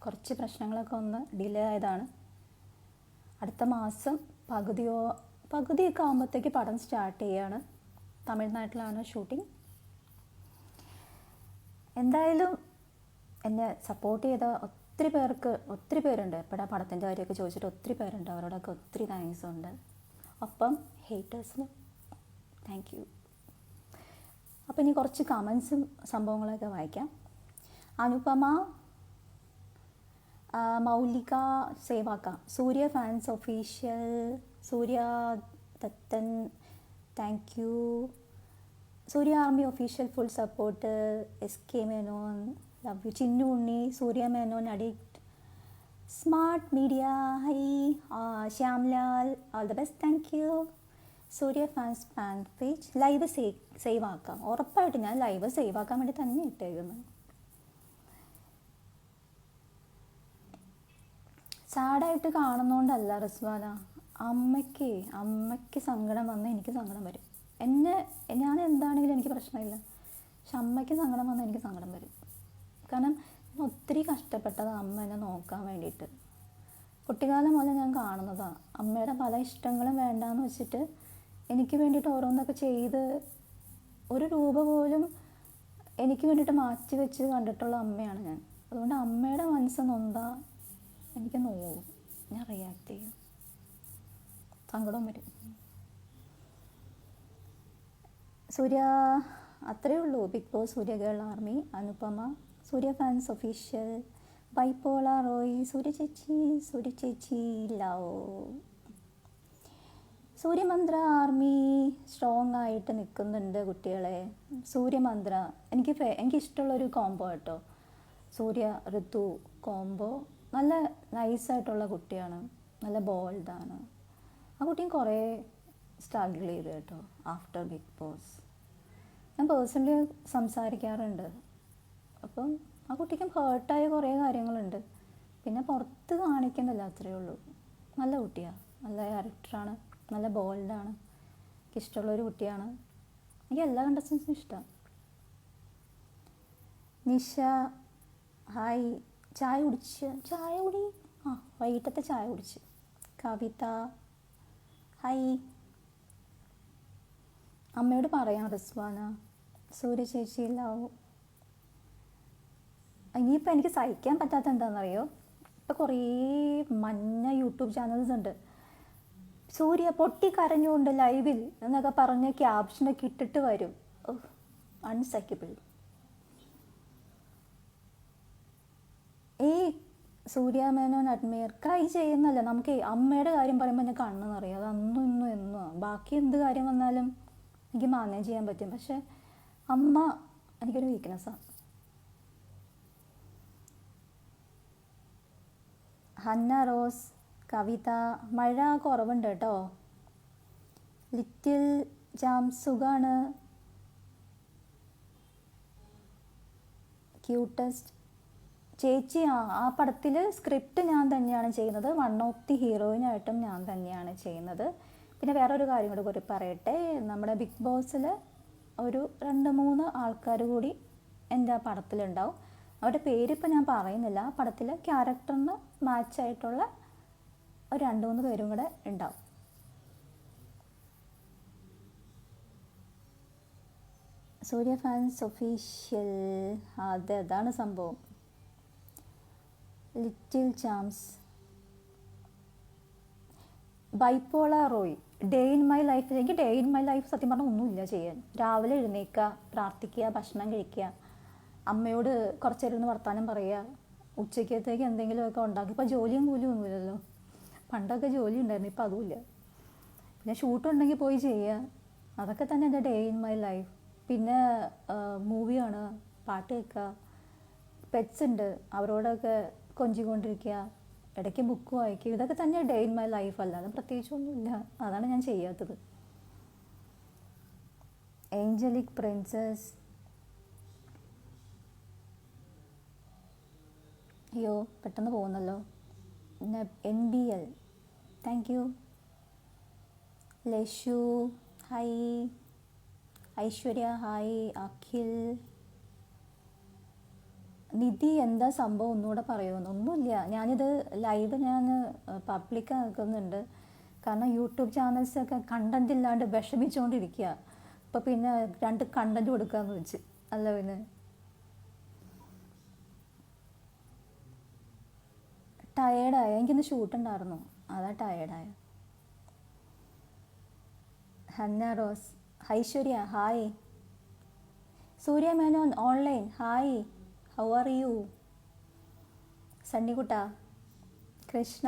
കുറച്ച് പ്രശ്നങ്ങളൊക്കെ ഒന്ന് ഡിലേ ആയതാണ്. അടുത്ത മാസം പകുതിയൊക്കെ ആകുമ്പോഴത്തേക്ക് പടം സ്റ്റാർട്ട് ചെയ്യുകയാണ്. തമിഴ്നാട്ടിലാണ് ഷൂട്ടിംഗ്. എന്തായാലും എന്നെ സപ്പോർട്ട് ചെയ്ത ഒത്തിരി പേരുണ്ട്. ഇപ്പോഴാ പടത്തിൻ്റെ കാര്യമൊക്കെ ചോദിച്ചിട്ട് ഒത്തിരി പേരുണ്ട്. അവരോടൊക്കെ ഒത്തിരി താങ്ക്സ് ഉണ്ട്. ഒപ്പം ഹേറ്റേഴ്സിന് താങ്ക് യു. അപ്പോൾ ഇനി കുറച്ച് കമൻസും സംഭവങ്ങളൊക്കെ വായിക്കാം. അനുപമ മൗലിക സേവാക്ക, Surya fans official, Surya Dathan thank you, Surya army official full support, SK Menon love you, Chinnu Unni, Surya Menon addict, smart media hi, Shyamlal all the best thank you, Surya fans fan page live save ആക്കാം. ഉറപ്പായിട്ട് ഞാൻ ലൈവ് സേവ് ആക്കാൻ വേണ്ടി തന്നെ ഇട്ടേക്കുന്നു. സാഡായിട്ട് കാണുന്നതുകൊണ്ടല്ല റിസ്വാന, അമ്മയ്ക്ക് സങ്കടം വന്നാൽ എനിക്ക് സങ്കടം വരും. ഞാൻ എന്താണെങ്കിലും എനിക്ക് പ്രശ്നമില്ല. പക്ഷെ അമ്മയ്ക്ക് സങ്കടം വന്നാൽ എനിക്ക് സങ്കടം വരും. കാരണം ഒത്തിരി കഷ്ടപ്പെട്ടത് അമ്മ എന്നെ നോക്കാൻ വേണ്ടിയിട്ട്. കുട്ടിക്കാലം മുതൽ ഞാൻ കാണുന്നതാണ്. അമ്മയുടെ പല ഇഷ്ടങ്ങളും വേണ്ടാന്ന് വെച്ചിട്ട് എനിക്ക് വേണ്ടിയിട്ട് ഓരോന്നൊക്കെ ചെയ്ത് ഒരു രൂപ പോലും എനിക്ക് വേണ്ടിയിട്ട് മാറ്റി വെച്ച് കണ്ടിട്ടുള്ള അമ്മയാണ് ഞാൻ. അതുകൊണ്ട് അമ്മയുടെ മനസ്സ് നൊന്താ എനിക്ക് നോവും, ഞാൻ റിയാക്ട് ചെയ്യും, സങ്കടം വരും. സൂര്യ അത്രയേ ഉള്ളൂ. ബിഗ് ബോസ്, സൂര്യ ഗേൾ ആർമി, അനുപമ, സൂര്യ ഫാൻസ് ഒഫീഷ്യൽ, ബൈപ്പോള റോയ്, സൂര്യ ചേച്ചി ലവ്, സൂര്യമന്ത്ര ആർമി സ്ട്രോങ് ആയിട്ട് നിൽക്കുന്നുണ്ട് കുട്ടികളെ. സൂര്യമന്ത്ര എനിക്കിഷ്ടമുള്ളൊരു കോംബോ കേട്ടോ. സൂര്യ ഋതു കോംബോ നല്ല നൈസായിട്ടുള്ള കുട്ടിയാണ്, നല്ല ബോൾഡാണ്. ആ കുട്ടിയും കുറേ സ്ട്രഗിൾ ചെയ്ത് കേട്ടോ ആഫ്റ്റർ ബിഗ് ബോസ്. ഞാൻ പേഴ്സണലി സംസാരിക്കാറുണ്ട്. അപ്പം ആ കുട്ടിക്കും ഹേർട്ടായ കുറേ കാര്യങ്ങളുണ്ട്. പിന്നെ പുറത്ത് കാണിക്കുന്നില്ല, അത്രയേ ഉള്ളൂ. നല്ല കുട്ടിയാണ്, നല്ല ക്യാരക്ടറാണ്, നല്ല ബോൾഡാണ്, എനിക്കിഷ്ടമുള്ളൊരു കുട്ടിയാണ്. എനിക്ക് എല്ലാ കണ്ടസ്റ്റൻസിനും ഇഷ്ടമാണ്. നിഷ ഹായ്, ചായ കുടി വൈകിട്ടത്തെ ചായ കുടിച്ച്. കവിത ഹായ്, അമ്മയോട് പറയാം റിസ്വാന, സൂര്യ ചേച്ചി ലവ്. ഇനിയിപ്പോൾ എനിക്ക് സഹിക്കാൻ പറ്റാത്ത എന്താണെന്നറിയോ, ഇപ്പോൾ കുറേ മഞ്ഞ യൂട്യൂബ് ചാനൽസ് ഉണ്ട്. സൂര്യ പൊട്ടിക്കരഞ്ഞുകൊണ്ട് ലൈവിൽ എന്നൊക്കെ പറഞ്ഞ് ക്യാപ്ഷനൊക്കെ ഇട്ടിട്ട് വരും. അൺസൈക്കബിൾ. സൂര്യ മേനോൻ അഡ്മയർ ക്രൈ ചെയ്യുന്നല്ല. നമുക്ക് അമ്മയുടെ കാര്യം പറയുമ്പോൾ എൻ്റെ കണ്ണെന്നറിയാം. അത് എന്നും ബാക്കി എന്ത് കാര്യം വന്നാലും എനിക്ക് മാനേജ് ചെയ്യാൻ പറ്റും. പക്ഷെ അമ്മ എനിക്കൊരു വീക്ക്നെസ്സാണ്. ഹന്ന റോസ്, കവിത, മഴ കുറവുണ്ട് കേട്ടോ. ലിറ്റിൽ ജാം സുഖാണ്, ക്യൂട്ടസ്റ്റ് ചേച്ചി. ആ പടത്തിൽ സ്ക്രിപ്റ്റ് ഞാൻ തന്നെയാണ് ചെയ്യുന്നത്. വൺ ഓഫ് ദി ഹീറോയിനായിട്ടും ഞാൻ തന്നെയാണ് ചെയ്യുന്നത്. പിന്നെ വേറൊരു കാര്യം കൂടി പറയട്ടെ, നമ്മുടെ ബിഗ് ബോസിൽ ഒരു 2-3 ആൾക്കാർ കൂടി എൻ്റെ ആ പടത്തിലുണ്ടാവും. അവരുടെ പേരിപ്പോൾ ഞാൻ പറയുന്നില്ല. ആ പടത്തിൽ ക്യാരക്ടറിന് മാച്ചായിട്ടുള്ള ഒരു 2-3 പേരും കൂടെ ഉണ്ടാവും. സൂര്യ ഫാൻസ് ഒഫീഷ്യൽ, അതാണ് സംഭവം. Little charms. Bipolar Roy. Day in my life. എനിക്ക് ഡേ ഇൻ മൈ ലൈഫ് സത്യം പറഞ്ഞാൽ ഒന്നുമില്ല ചെയ്യാൻ. രാവിലെ എഴുന്നേൽക്കുക, പ്രാർത്ഥിക്കുക, ഭക്ഷണം കഴിക്കുക, അമ്മയോട് കുറച്ച് നേരം ഇരുന്ന് വർത്താനം പറയുക, ഉച്ചക്കത്തേക്ക് എന്തെങ്കിലുമൊക്കെ ഉണ്ടാക്കി. ഇപ്പോൾ ജോലിയും കൂലിയും ഒന്നുമില്ലല്ലോ. പണ്ടൊക്കെ ജോലി ഉണ്ടായിരുന്നു, ഇപ്പോൾ അതുമില്ല. പിന്നെ ഷൂട്ടുണ്ടെങ്കിൽ പോയി ചെയ്യുക. അതൊക്കെ തന്നെ എൻ്റെ ഡേ ഇൻ മൈ ലൈഫ്. പിന്നെ മൂവി കാണുക, പാട്ട് കേൾക്കുക, പെറ്റ്സ് ഉണ്ട് അവരോടൊക്കെ കൊഞ്ചിക്കൊണ്ടിരിക്കുക, ഇടയ്ക്ക് ബുക്ക് വായിക്കുക. ഇതൊക്കെ തന്നെ ഡേ ഇൻ മൈ ലൈഫ്, അല്ലാതെ പ്രത്യേകിച്ചൊന്നുമില്ല. അതാണ് ഞാൻ ചെയ്യാത്തത്. Angelic princess. അയ്യോ പെട്ടെന്ന് പോകുന്നല്ലോ. NBL, thank you. ലഷു ഹായ്. ഐശ്വര്യ ഹായ്. അഖിൽ. നിധി എന്താ സംഭവം ഒന്നുകൂടെ പറയുമെന്ന്. ഒന്നുമില്ല, ഞാനിത് ലൈവ് ഞാൻ പബ്ലിക് ആക്കുന്നുണ്ട്. കാരണം യൂട്യൂബ് ചാനൽസൊക്കെ കണ്ടന്റ് ഇല്ലാണ്ട് വിഷമിച്ചുകൊണ്ടിരിക്കുക. അപ്പോൾ പിന്നെ 2 കണ്ടന്റ് കൊടുക്കാമെന്ന് വെച്ച്. അല്ല പിന്നെ ടയേർഡായ. എനിക്കിന്ന് ഷൂട്ടുണ്ടായിരുന്നു, അതാ ടയേർഡായ. Hanna Rose. Aishwarya hi. Surya Menon online hi. How are you? സണ്ണിക്കുട്ട. കൃഷ്ണ.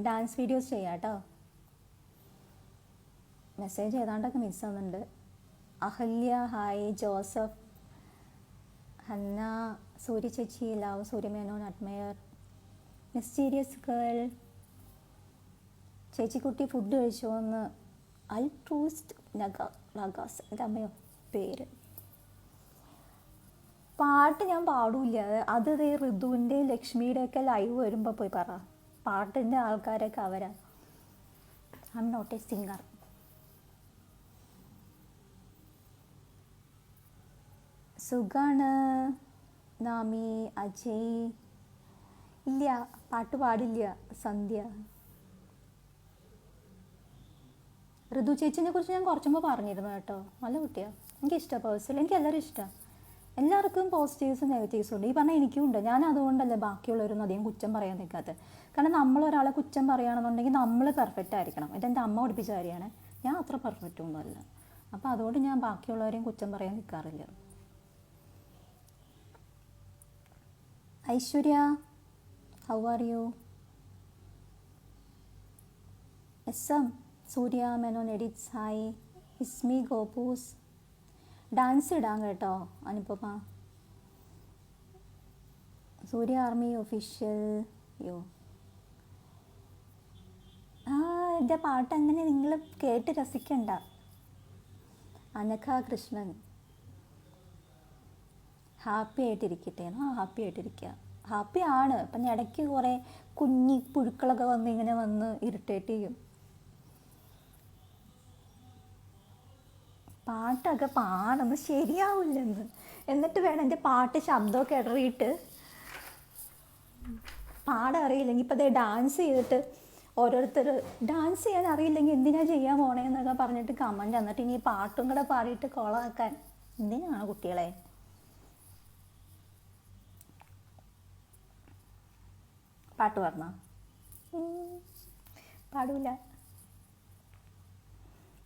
ഡാൻസ് വീഡിയോസ് ചെയ്യാം കേട്ടോ. മെസ്സേജ് ഏതാണ്ടൊക്കെ മിസ്സാവുന്നുണ്ട്. Ahalya hi. Joseph. Hanna. Surya ചേച്ചി love. Surya Menon admirer. Mysterious girl. ചേച്ചിക്കുട്ടി ഫുഡ് കഴിച്ചോ എന്ന്. അൽട്രൂസ്റ്റ് നഗാസ് എൻ്റെ അമ്മയോ പേര്. പാട്ട് ഞാൻ പാടില്ല. അത് ഋതുവിൻ്റെയും ലക്ഷ്മിയുടെയൊക്കെ ലൈവ് വരുമ്പോൾ പോയി പറ. പാട്ടിൻ്റെ ആൾക്കാരൊക്കെ അവരാ. I am not a singer. സുഖാണ്. നാമി. അജയ്. ഇല്ല പാട്ട് പാടില്ല. സന്ധ്യ. ഋതു ചേച്ചിനെ കുറിച്ച് ഞാൻ കുറച്ച് മുമ്പ് പറഞ്ഞിരുന്നു കേട്ടോ. നല്ല കുട്ടിയാണ്, എനിക്കിഷ്ടമാണ്. പേഴ്സണലി എനിക്ക് എല്ലാവരും ഇഷ്ടമാണ്. എല്ലാവർക്കും പോസിറ്റീവ്സും നെഗറ്റീവ്സും ഉണ്ട്. ഈ പറഞ്ഞാൽ എനിക്കും ഉണ്ട്. ഞാൻ അതുകൊണ്ടല്ലേ ബാക്കിയുള്ളവരൊന്നും അധികം കുറ്റം പറയാൻ നിൽക്കാത്തത്. കാരണം നമ്മളൊരാളെ കുറ്റം പറയുകയാണെന്നുണ്ടെങ്കിൽ നമ്മൾ പെർഫെക്റ്റ് ആയിരിക്കണം. ഇതെൻ്റെ അമ്മ പഠിപ്പിച്ച കാര്യമാണ്. ഞാൻ അത്ര പെർഫെക്റ്റ് ഒന്നുമല്ല. അപ്പോൾ അതുകൊണ്ട് ഞാൻ ബാക്കിയുള്ളവരെയും കുറ്റം പറയാൻ നിൽക്കാറില്ല. Aishwarya how are you? SM. Surya Menon edits hi. ഇസ്മി ഗോപൂസ്. ഡാൻസ് ഇടാം കേട്ടോ അനുപമ. സൂര്യ ആർമി ഒഫീഷ്യൽ. യോ എൻ്റെ പാട്ട് അങ്ങനെ നിങ്ങൾ കേട്ട് രസിക്കണ്ട. അനഘ കൃഷ്ണൻ. ഹാപ്പി ആയിട്ടിരിക്കട്ടെ. ഹാപ്പി ആയിട്ടിരിക്കുക. ഹാപ്പി ആണ്. അപ്പം ഇടയ്ക്ക് കുറേ കുഞ്ഞി പുഴുക്കളൊക്കെ വന്ന് ഇങ്ങനെ വന്ന് ഇറിറ്റേറ്റ് ചെയ്യും. പാട്ടൊക്കെ പാടുന്നത് ശരിയാവില്ലെന്ന്. എന്നിട്ട് വേണം എൻ്റെ പാട്ട് ശബ്ദമൊക്കെ ഇടറിയിട്ട് പാടറിയില്ലെങ്കിൽ. ഇപ്പം അതേ ഡാൻസ് ചെയ്തിട്ട് ഓരോരുത്തർ ഡാൻസ് ചെയ്യാൻ അറിയില്ലെങ്കിൽ എന്തിനാ ചെയ്യാൻ പോണേന്നൊക്കെ പറഞ്ഞിട്ട് കമൻറ്റ്. എന്നിട്ട് ഇനി പാട്ടും കൂടെ പാടിയിട്ട് കൊളമാക്കാൻ എന്തിനാണ് കുട്ടികളെ? പാട്ട് പറഞ്ഞോ? പാടില്ല.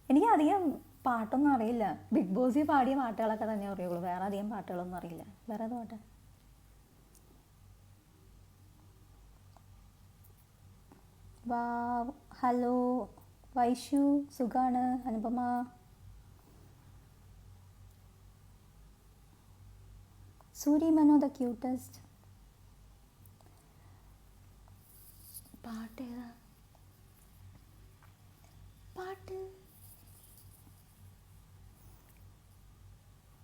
എനിക്ക് അധികം പാട്ടൊന്നും അറിയില്ല. ബിഗ് ബോസിൽ പാടിയ പാട്ടുകളൊക്കെ തന്നെ അറിയുള്ളൂ. വേറെ അധികം പാട്ടുകളൊന്നും അറിയില്ല. വേറെ ഏത് പാട്ട്? വാ. ഹലോ വൈഷു. സുഖാണ്. അനുപമ. സൂര്യ മനോ ദ ക്യൂട്ടസ്റ്റ്. പാട്ട് ഏതാ? പാട്ട്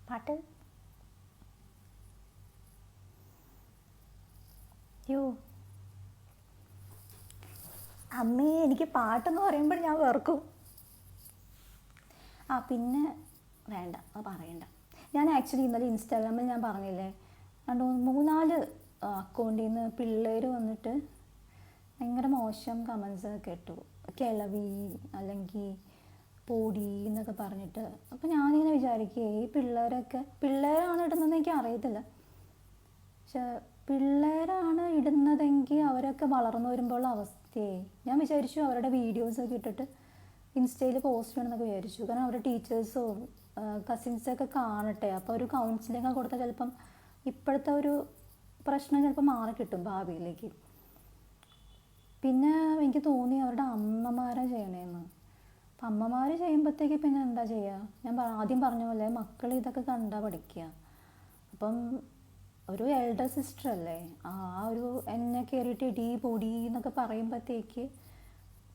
പാട്ട് യോ അമ്മേ, എനിക്ക് പാട്ടെന്ന് പറയുമ്പോൾ ഞാൻ വെറുക്കും. പിന്നെ വേണ്ട, അത് പറയണ്ട. ഞാൻ ആക്ച്വലി ഇന്നലെ ഇൻസ്റ്റാഗ്രാമിൽ ഞാൻ പറഞ്ഞില്ലേ, 3-4 അക്കൗണ്ടിൽ നിന്ന് പിള്ളേർ വന്നിട്ട് ഭയങ്കര മോശം കമൻസ് കേട്ടു. കിളവി അല്ലെങ്കിൽ പൊടി എന്നൊക്കെ പറഞ്ഞിട്ട്. അപ്പം ഞാനിങ്ങനെ വിചാരിക്കുക, ഈ പിള്ളേരാണ് ഇടുന്നതെന്ന് എനിക്ക് അറിയത്തില്ല. പക്ഷെ പിള്ളേരാണ് ഇടുന്നതെങ്കിൽ അവരൊക്കെ വളർന്നു വരുമ്പോൾ അവസ്ഥയെ ഞാൻ വിചാരിച്ചു അവരുടെ വീഡിയോസൊക്കെ ഇട്ടിട്ട് ഇൻസ്റ്റയിൽ പോസ്റ്റ് ചെയ്യണമെന്നൊക്കെ വിചാരിച്ചു. കാരണം അവരുടെ ടീച്ചേഴ്സോ കസിൻസൊക്കെ കാണട്ടെ, അപ്പോൾ ഒരു കൗൺസിലിംഗ് ഒക്കെ കൊടുത്താൽ ചിലപ്പം ഇപ്പോഴത്തെ ഒരു പ്രശ്നം ചിലപ്പോൾ മാറി കിട്ടും ഭാവിയിലേക്ക്. പിന്നെ എനിക്ക് തോന്നി അവരുടെ അമ്മമാരെ ചെയ്യണേന്ന്. അപ്പം അമ്മമാർ ചെയ്യുമ്പോഴത്തേക്ക് പിന്നെ എന്താ ചെയ്യുക? ഞാൻ ആദ്യം പറഞ്ഞ പോലെ മക്കൾ ഇതൊക്കെ കണ്ടാൽ പഠിക്കുക. അപ്പം ഒരു എൽഡർ സിസ്റ്റർ അല്ലേ, ആ ഒരു എന്നെ കയറിയിട്ട് ഇടി പൊടി എന്നൊക്കെ പറയുമ്പോഴത്തേക്ക്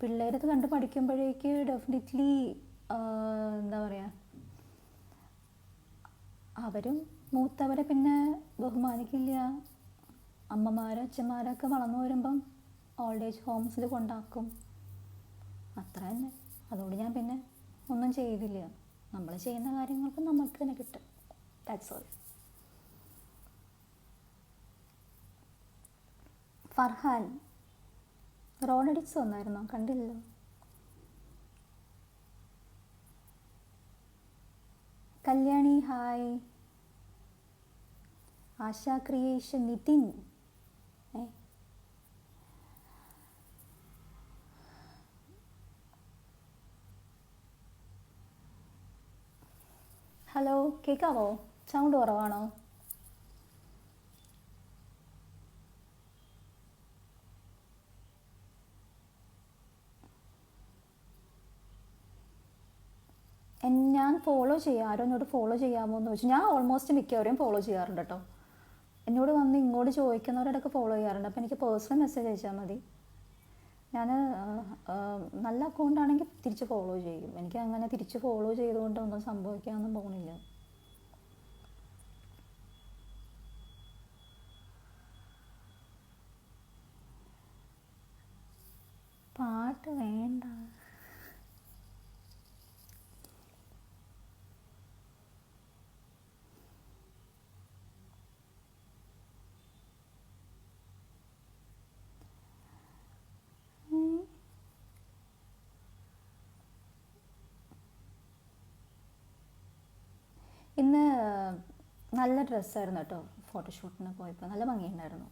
പിള്ളേരത് കണ്ട് പഠിക്കുമ്പോഴേക്ക് ഡെഫിനറ്റ്ലി എന്താ പറയുക, അവരും മൂത്തവരെ പിന്നെ ബഹുമാനിക്കില്ല. അച്ഛന്മാരൊക്കെ വളർന്നു വരുമ്പം ഓൾഡ് ഏജ് ഹോംസിൽ കൊണ്ടാക്കും, അത്ര തന്നെ. അതുകൊണ്ട് ഞാൻ പിന്നെ ഒന്നും ചെയ്തില്ല. നമ്മൾ ചെയ്യുന്ന കാര്യങ്ങൾക്ക് നമുക്ക് തന്നെ കിട്ടും. That's all. ഫർഹാൻ റോഡടിച്ച് വന്നായിരുന്നോ? കണ്ടില്ലല്ലോ. Kalyani hi. Asha creation Nithin hello, കേൾക്കാവോ? സൗണ്ട് കുറവാണോ? ഞാൻ ഫോളോ ചെയ്യാം. ആരോ എന്നോട് ഫോളോ ചെയ്യാമോ എന്ന് ചോദിച്ചു. ഞാൻ ഓൾമോസ്റ്റ് മിക്കവരെയും ഫോളോ ചെയ്യാറുണ്ട് കേട്ടോ. എന്നോട് വന്ന് ഇങ്ങോട്ട് ചോദിക്കുന്നവരോടൊക്കെ ഫോളോ ചെയ്യാറുണ്ട്. അപ്പോൾ എനിക്ക് പേഴ്സണൽ മെസ്സേജ് അയച്ചാൽ മതി. ഞാൻ നല്ല അക്കൗണ്ടാണെങ്കിൽ തിരിച്ച് ഫോളോ ചെയ്യും. എനിക്ക് അങ്ങനെ തിരിച്ച് ഫോളോ ചെയ്തുകൊണ്ട് ഒന്നും സംഭവിക്കാനൊന്നും പോകുന്നില്ല. പാട്ട് വേണ്ട. ഇന്ന് നല്ല ഡ്രസ്സായിരുന്നു കേട്ടോ. ഫോട്ടോഷൂട്ടിന് പോയപ്പോൾ നല്ല ഭംഗിയുണ്ടായിരുന്നു,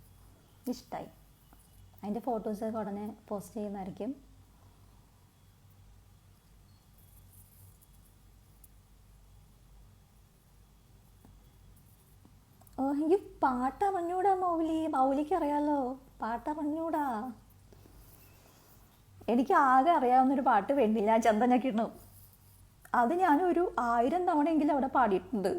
ഇഷ്ടമായി. അതിൻ്റെ ഫോട്ടോസൊക്കെ ഉടനെ പോസ്റ്റ് ചെയ്യുന്നതായിരിക്കും. ഓ, എനിക്ക് പാട്ടറിഞ്ഞൂടാ മൗലിക്ക് അറിയാമല്ലോ. പാട്ടറിഞ്ഞൂടാ. എനിക്ക് ആകെ അറിയാവുന്നൊരു പാട്ട് വെണ്ണില ചന്ദനൊക്കെ ഇടണം. അത് ഞാനൊരു 1000 തവണയെങ്കിലും അവിടെ പാടിയിട്ടുണ്ട്.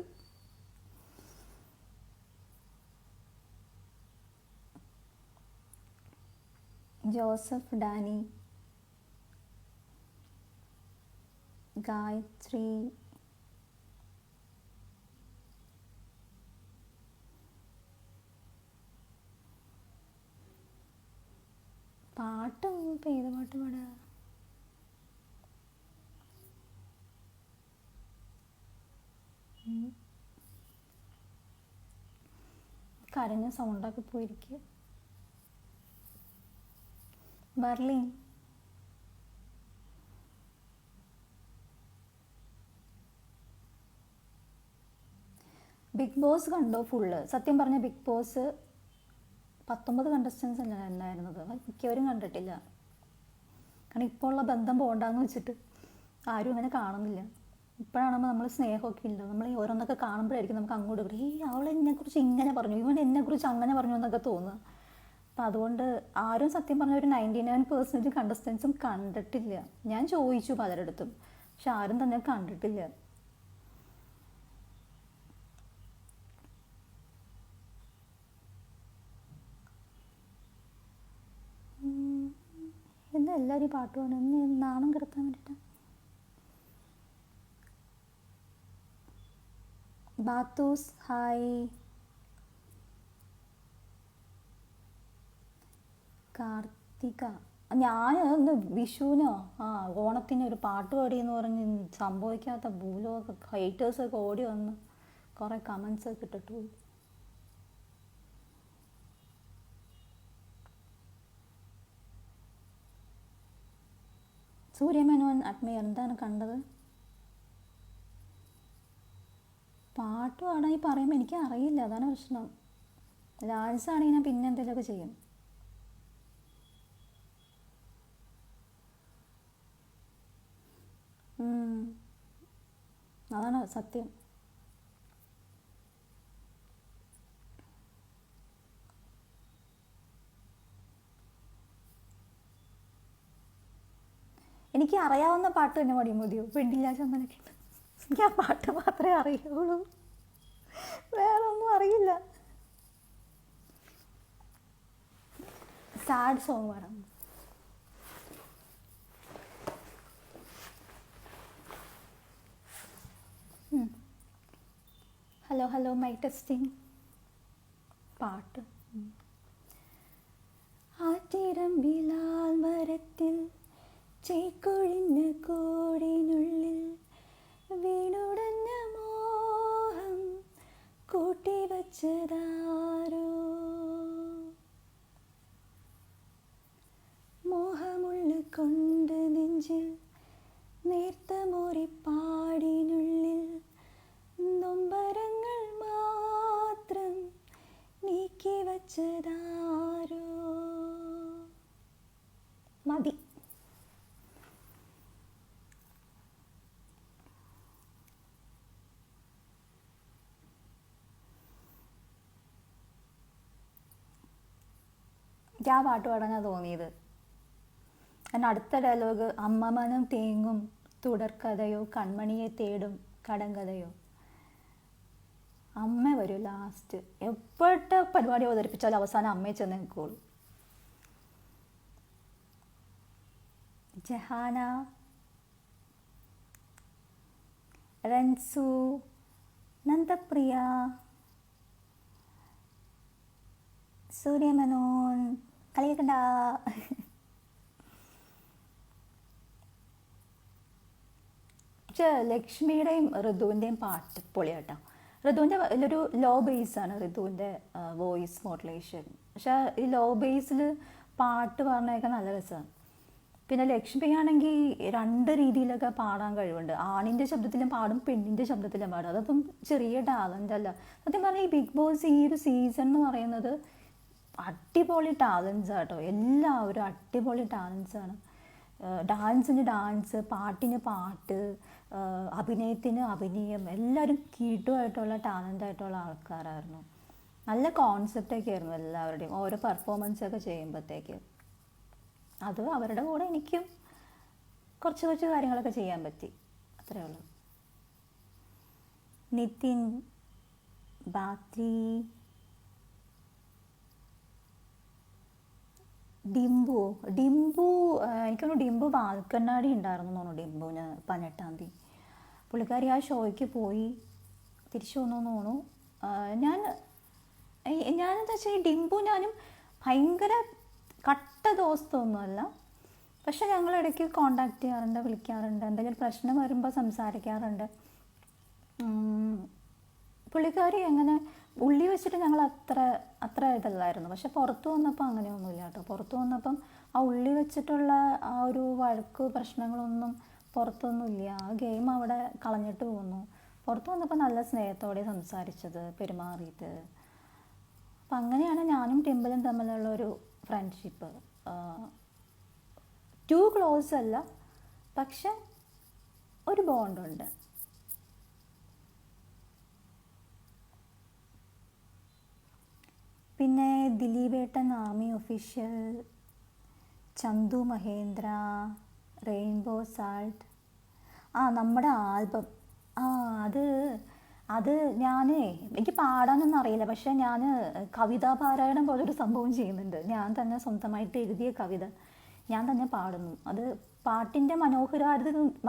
ജോസഫ് ഡാനി, ഗായത്രി, പാട്ട് ഇപ്പം ഏത് പാട്ട് പാടുക? കരഞ്ഞ സൗണ്ടൊക്കെ പോയിരിക്കുക. ബർലിൻ, ബിഗ് ബോസ് കണ്ടോ ഫുള്ള്? സത്യം പറഞ്ഞ ബിഗ് ബോസ് 19 കണ്ടസ്റ്റൻസ് അല്ല ഉണ്ടായിരുന്നത്. മിക്കവരും കണ്ടിട്ടില്ല. കാരണം ഇപ്പോൾ ഉള്ള ബന്ധം പോകണ്ടെന്ന് വെച്ചിട്ട് ആരും അങ്ങനെ കാണുന്നില്ല. ഇപ്പോഴാണെമ്പോൾ നമ്മൾ സ്നേഹമൊക്കെ ഇല്ല. നമ്മൾ ഈ ഓരോന്നൊക്കെ കാണുമ്പോഴായിരിക്കും നമുക്ക് അങ്ങോട്ട് പറയും, ഈ അവൾ എന്നെക്കുറിച്ച് ഇങ്ങനെ പറഞ്ഞു, ഇവൻ എന്നെക്കുറിച്ച് അങ്ങനെ പറഞ്ഞു എന്നൊക്കെ തോന്നുക. അപ്പം അതുകൊണ്ട് ആരും സത്യം പറഞ്ഞ ഒരു 99% കണ്ടസ്റ്റൻസും കണ്ടിട്ടില്ല. ഞാൻ ചോദിച്ചു പലരിടത്തും, പക്ഷെ ആരും തന്നെ കണ്ടിട്ടില്ല. എന്താ എല്ലാവരും പാട്ട് പാടും? നാണം കിടത്താൻ വേണ്ടിയിട്ട്. ബാത്തൂസ് ഹായ്. കാർത്തിക, ഞാൻ ഒന്ന് വിഷുവിനോ ഓണത്തിന് ഒരു പാട്ട് പാടിയെന്ന് പറഞ്ഞ് സംഭവിക്കാത്ത ഭൂലോക ഹൈറ്റേഴ്സൊക്കെ ഓടി വന്ന് കുറേ കമൻസൊക്കെ ഇട്ടിട്ട് പോയി. സൂര്യമേനോൻ അഡ്മയർ, എന്താണ് കണ്ടത്? പാട്ട് പാടാൻ പറയുമ്പോൾ എനിക്ക് അറിയില്ല, അതാണ് പ്രശ്നം. ഡാൻസ് ആണെങ്കിൽ ഞാൻ പിന്നെ എന്തെങ്കിലുമൊക്കെ ചെയ്യും. അതാണ് സത്യം. എനിക്ക് അറിയാവുന്ന പാട്ട് തന്നെ പാടി മതിയോ? പെണ്ണില്ലാ ചന്ദനൊക്കെ. എനിക്ക് ആ പാട്ട് മാത്രമേ അറിയുള്ളൂ, വേറെ ഒന്നും അറിയില്ല. സാഡ് സോങ് പാടാം. Hello hello mic testing. പാട്ട്. ആറ്റിരമ്പിലാൽ മരത്തിൽ ചേക്കൊഴിഞ്ഞ കൂടിനുള്ളിൽ വീണുടഞ്ഞ മോഹം കൂട്ടിവച്ചതാരോ, മോഹമുള്ള കൊണ്ട് നെഞ്ചിൽ നേർത്ത മുറിപ്പാടിനുള്ളിൽ നൊമ്പരങ്ങൾ മാത്രം നീക്കി വച്ചതാരോ. മതി. എനിക്ക് ആ പാട്ട് പാടാനാണ് തോന്നിയത്. കാരണം അടുത്ത ഡയലോഗ് അമ്മ മനം തേങ്ങും തുടർക്കഥയോ കൺമണിയെ തേടും കടങ്കഥയോ. അമ്മ വരും ലാസ്റ്റ്. എപ്പോഴത്തെ പരിപാടി അവതരിപ്പിച്ചാലും അവസാനം അമ്മയെ ചെന്ന് നിൽക്കുള്ളൂ. ജഹാന, റൻസു, നന്ദപ്രിയ, സൂര്യമനോൻ, കളിയക്കണ്ട. പക്ഷേ ലക്ഷ്മിയുടെയും ഋതുവിൻ്റെയും പാട്ട് പൊളിയാട്ടോ. ഋതുവിൻ്റെ ഒരു ലോ ബേസാണ് ഋതുവിൻ്റെ വോയിസ് മോഡുലേഷൻ. പക്ഷേ ഈ ലോ ബേസിൽ പാട്ട് പാടുന്നതൊക്കെ നല്ല രസമാണ്. പിന്നെ ലക്ഷ്മിയാണെങ്കിൽ 2 രീതിയിലൊക്കെ പാടാൻ കഴിവുണ്ട്. ആണിൻ്റെ ശബ്ദത്തിലും പാടും, പെണ്ണിൻ്റെ ശബ്ദത്തിലും പാടും. അതൊന്നും ചെറിയ ടാലൻ്റ് അല്ല. സത്യം പറഞ്ഞാൽ ഈ ബിഗ് ബോസ് ഈ ഒരു സീസൺ എന്ന് പറയുന്നത് അടിപൊളി ടാലൻസ് ആട്ടോ. എല്ലാവരും അടിപൊളി ടാലൻസാണ്. ഡാൻസിന് ഡാൻസ്, പാട്ടിന് പാട്ട്, അഭിനയത്തിന് അഭിനയം, എല്ലാവരും കീട്ടുമായിട്ടുള്ള ടാലൻ്റായിട്ടുള്ള ആൾക്കാരായിരുന്നു. നല്ല കോൺസെപ്റ്റൊക്കെ ആയിരുന്നു എല്ലാവരുടെയും ഓരോ പെർഫോമൻസൊക്കെ ചെയ്യുമ്പോഴത്തേക്ക്. അത് അവരുടെ കൂടെ എനിക്കും കുറച്ച് കാര്യങ്ങളൊക്കെ ചെയ്യാൻ പറ്റി, അത്രയേ ഉള്ളൂ. നിതിൻ, ബാത്രി, ഡിംബു എനിക്കൊന്ന് ഡിംബു വാൽക്കണ്ണാടി ഉണ്ടായിരുന്നു തോന്നുന്നു. ഡിംബുവിന് 18-ാം തീയതി പുള്ളിക്കാരി ആ ഷോയ്ക്ക് പോയി തിരിച്ചു വന്നു തോന്നുന്നു. ഞാനെന്താ വെച്ചാൽ ഡിംബു ഞാനും ഭയങ്കര കട്ട ദോസ്തൊന്നുമല്ല. പക്ഷെ ഞങ്ങൾ ഇടയ്ക്ക് കോണ്ടാക്ട് ചെയ്യാറുണ്ട്, വിളിക്കാറുണ്ട്, എന്തെങ്കിലും പ്രശ്നം വരുമ്പോൾ സംസാരിക്കാറുണ്ട്. പുള്ളിക്കാരി അങ്ങനെ ഉള്ളി വെച്ചിട്ട് ഞങ്ങൾ അത്ര ഇതല്ലായിരുന്നു. പക്ഷെ പുറത്തു വന്നപ്പോൾ അങ്ങനെയൊന്നുമില്ല കേട്ടോ. പുറത്തു വന്നപ്പം ആ ഉള്ളി വെച്ചിട്ടുള്ള ആ ഒരു വഴക്ക് പ്രശ്നങ്ങളൊന്നും പുറത്തൊന്നുമില്ല. ആ ഗെയിം അവിടെ കളഞ്ഞിട്ട് പോകുന്നു. പുറത്തു വന്നപ്പോൾ നല്ല സ്നേഹത്തോടെ സംസാരിച്ചത്, പെരുമാറിയത്. അപ്പം അങ്ങനെയാണ് ഞാനും ടിമ്പിളും തമ്മിലുള്ള ഒരു ഫ്രണ്ട്ഷിപ്പ്. ടു ക്ലോസ് അല്ല, പക്ഷെ ഒരു ബോണ്ടുണ്ട്. പിന്നെ ദിലീപേട്ടൻ, army official, Chandu Mahendra, rainbow salt. നമ്മുടെ ആൽബം അത് എനിക്ക് പാടാനൊന്നും അറിയില്ല. പക്ഷേ ഞാൻ കവിതാ പാരായണം പോലൊരു സംഭവം ചെയ്യുന്നുണ്ട്. ഞാൻ തന്നെ സ്വന്തമായിട്ട് എഴുതിയ കവിത ഞാൻ തന്നെ പാടുന്നു. അത് പാട്ടിൻ്റെ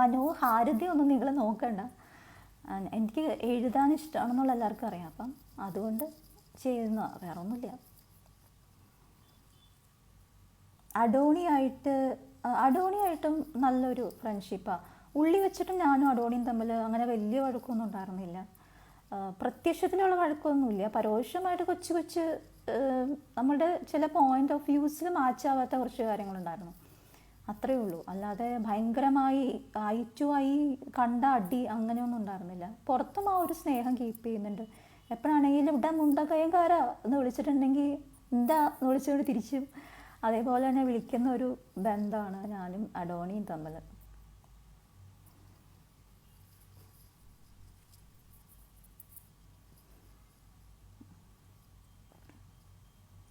മനോഹാരിതയൊന്നും നിങ്ങൾ നോക്കണ്ട. എനിക്ക് എഴുതാൻ ഇഷ്ടമാണെന്നുള്ള എല്ലാവർക്കും അറിയാം. അപ്പം അതുകൊണ്ട് ചെയ്യുന്ന, വേറെ ഒന്നുമില്ല. അഡോണിയായിട്ടും നല്ലൊരു ഫ്രണ്ട്ഷിപ്പാണ്. ഉള്ളി വെച്ചിട്ടും ഞാനും അഡോണിയും തമ്മിൽ അങ്ങനെ വലിയ വഴക്കൊന്നും ഉണ്ടായിരുന്നില്ല. പ്രത്യക്ഷത്തിലുള്ള വഴക്കൊന്നുമില്ല. പരോക്ഷമായിട്ട് കൊച്ചു നമ്മുടെ ചില പോയിന്റ് ഓഫ് വ്യൂസിൽ മാച്ചാവാത്ത കുറച്ച് കാര്യങ്ങളുണ്ടായിരുന്നു, അത്രയേ ഉള്ളൂ. അല്ലാതെ ഭയങ്കരമായി ഐ കണ്ട അടി അങ്ങനെയൊന്നും ഉണ്ടായിരുന്നില്ല. പുറത്തും ആ ഒരു സ്നേഹം കീപ്പ് ചെയ്യുന്നുണ്ട്. എപ്പോഴാണെങ്കിലും ഇവിടെ മുണ്ടക്കയംകാരാ എന്ന് വിളിച്ചിട്ടുണ്ടെങ്കിൽ എന്താ എന്ന് വിളിച്ചുകൊണ്ട് തിരിച്ചും അതേപോലെ തന്നെ വിളിക്കുന്ന ഒരു ബന്ധമാണ് ഞാനും അഡോണിയും തമ്മിൽ.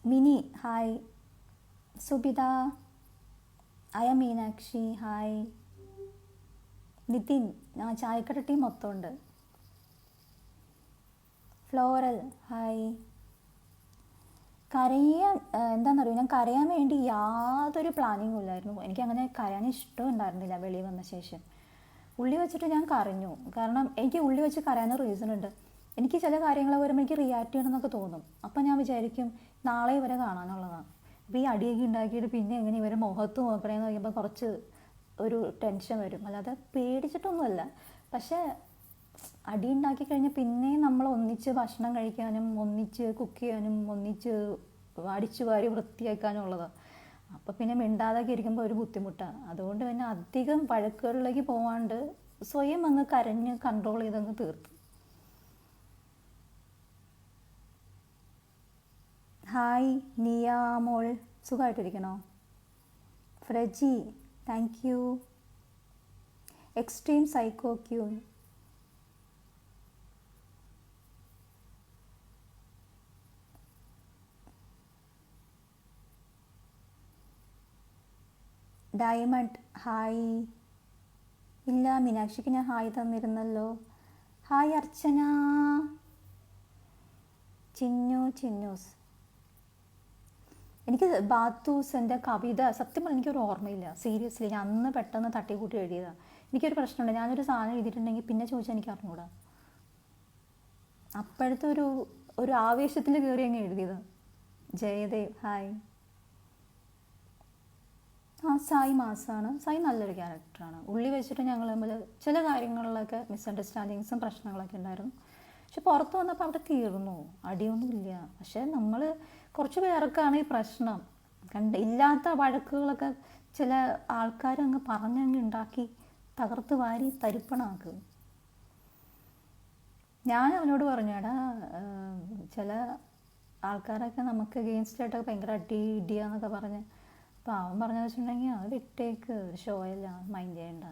മിനി ഹായ്, സുബിത, അയ മീനാക്ഷി ഹായ്, നിതിൻ ചായക്കട ടീം മൊത്തമുണ്ട്, ഫ്ലോറൽ ഹായ്. കരയാൻ എന്താണെന്നറിയോ, ഞാൻ കരയാൻ വേണ്ടി യാതൊരു പ്ലാനിങ്ങും ഇല്ലായിരുന്നു. എനിക്കങ്ങനെ കരയാൻ ഇഷ്ടം ഉണ്ടായിരുന്നില്ല വെളിയിൽ വന്ന ശേഷം. ഉള്ളി വെച്ചിട്ട് ഞാൻ കരഞ്ഞു. കാരണം എനിക്ക് ഉള്ളി വെച്ച് കരയാൻ റീസൺ ഉണ്ട്. എനിക്ക് ചില കാര്യങ്ങൾ വരുമ്പോൾ എനിക്ക് റിയാക്ട് ചെയ്യണമെന്നൊക്കെ തോന്നും. അപ്പം ഞാൻ വിചാരിക്കും നാളെ ഇവരെ കാണാനുള്ളതാണ്. അപ്പോൾ ഈ അടിയൊക്കെ ഉണ്ടാക്കിയിട്ട് പിന്നെ എങ്ങനെ ഇവരെ മുഖത്ത് നോക്കണേന്ന് പറയുമ്പോൾ കുറച്ച് ഒരു ടെൻഷൻ വരും. അല്ലാതെ പേടിച്ചിട്ടൊന്നുമല്ല. പക്ഷേ അടി ഉണ്ടാക്കി കഴിഞ്ഞാൽ പിന്നെയും നമ്മൾ ഒന്നിച്ച് ഭക്ഷണം കഴിക്കാനും ഒന്നിച്ച് കുക്ക് ചെയ്യാനും ഒന്നിച്ച് അടിച്ചു വാരി വൃത്തിയാക്കാനും ഉള്ളതാണ്. അപ്പോൾ പിന്നെ മിണ്ടാതൊക്കെ ഇരിക്കുമ്പോൾ ഒരു ബുദ്ധിമുട്ടാണ്. അതുകൊണ്ട് പിന്നെ അധികം വഴക്കുകളിലേക്ക് പോവാണ്ട് സ്വയം അങ്ങ് കരഞ്ഞ് കൺട്രോൾ ചെയ്തങ്ങ് തീർത്തു. ഹായ് നിയ മോൾ, സുഖമായിട്ടിരിക്കണോ? ഫ്രജി thank you. Extreme psycho queen diamond hi. ഇല്ല, മീനാക്ഷിക്ക് ഞാൻ ഹായ് തന്നിരുന്നല്ലോ. ഹായ് അർച്ചന. ചിന്നൂസ്. എനിക്ക് ബാത്തൂസിൻ്റെ കവിത സത്യം പറഞ്ഞാൽ എനിക്കൊരു ഓർമ്മയില്ല. സീരിയസ്ലി ഞാൻ അന്ന് പെട്ടെന്ന് തട്ടിക്കൂട്ടി എഴുതിയതാണ്. എനിക്കൊരു പ്രശ്നമുണ്ട്, ഞാനൊരു സാധനം എഴുതിയിട്ടുണ്ടെങ്കിൽ പിന്നെ ചോദിച്ചാൽ എനിക്ക് അറിഞ്ഞൂടാ. അപ്പോഴത്തെ ഒരു ആവേശത്തിൽ കയറി അങ്ങ് എഴുതിയത്. ജയദേവ് ഹായ്. സായി മാസാണ്. സായി നല്ലൊരു ക്യാരക്ടറാണ്. ഉള്ളി വെച്ചിട്ട് ഞങ്ങൾ തമ്മിൽ ചില കാര്യങ്ങളിലൊക്കെ മിസ്അണ്ടർസ്റ്റാൻഡിങ്സും പ്രശ്നങ്ങളൊക്കെ ഉണ്ടായിരുന്നു. പക്ഷെ പുറത്ത് വന്നപ്പോൾ അവിടെ തീർന്നു, അടിയൊന്നുമില്ല. പക്ഷെ നമ്മൾ കുറച്ച് പേർക്കാണ് ഈ പ്രശ്നം. ഇല്ലാത്ത വഴക്കുകളൊക്കെ ചില ആൾക്കാരങ്ങ് പറഞ്ഞങ്ങ് ഉണ്ടാക്കി തകർത്ത് വാരി തരിപ്പണാക്കും. ഞാൻ അവനോട് പറഞ്ഞു, എടാ ചില ആൾക്കാരൊക്കെ നമുക്ക് അഗെയിൻസ്റ്റായിട്ടൊക്കെ ഭയങ്കര ഇടിയാന്നൊക്കെ പറഞ്ഞ്. അപ്പോൾ അവൻ പറഞ്ഞു വെച്ചിട്ടുണ്ടെങ്കിൽ അത് വിട്ടേക്ക്, ഷോയല്ല, മൈൻഡ് ചെയ്യണ്ട,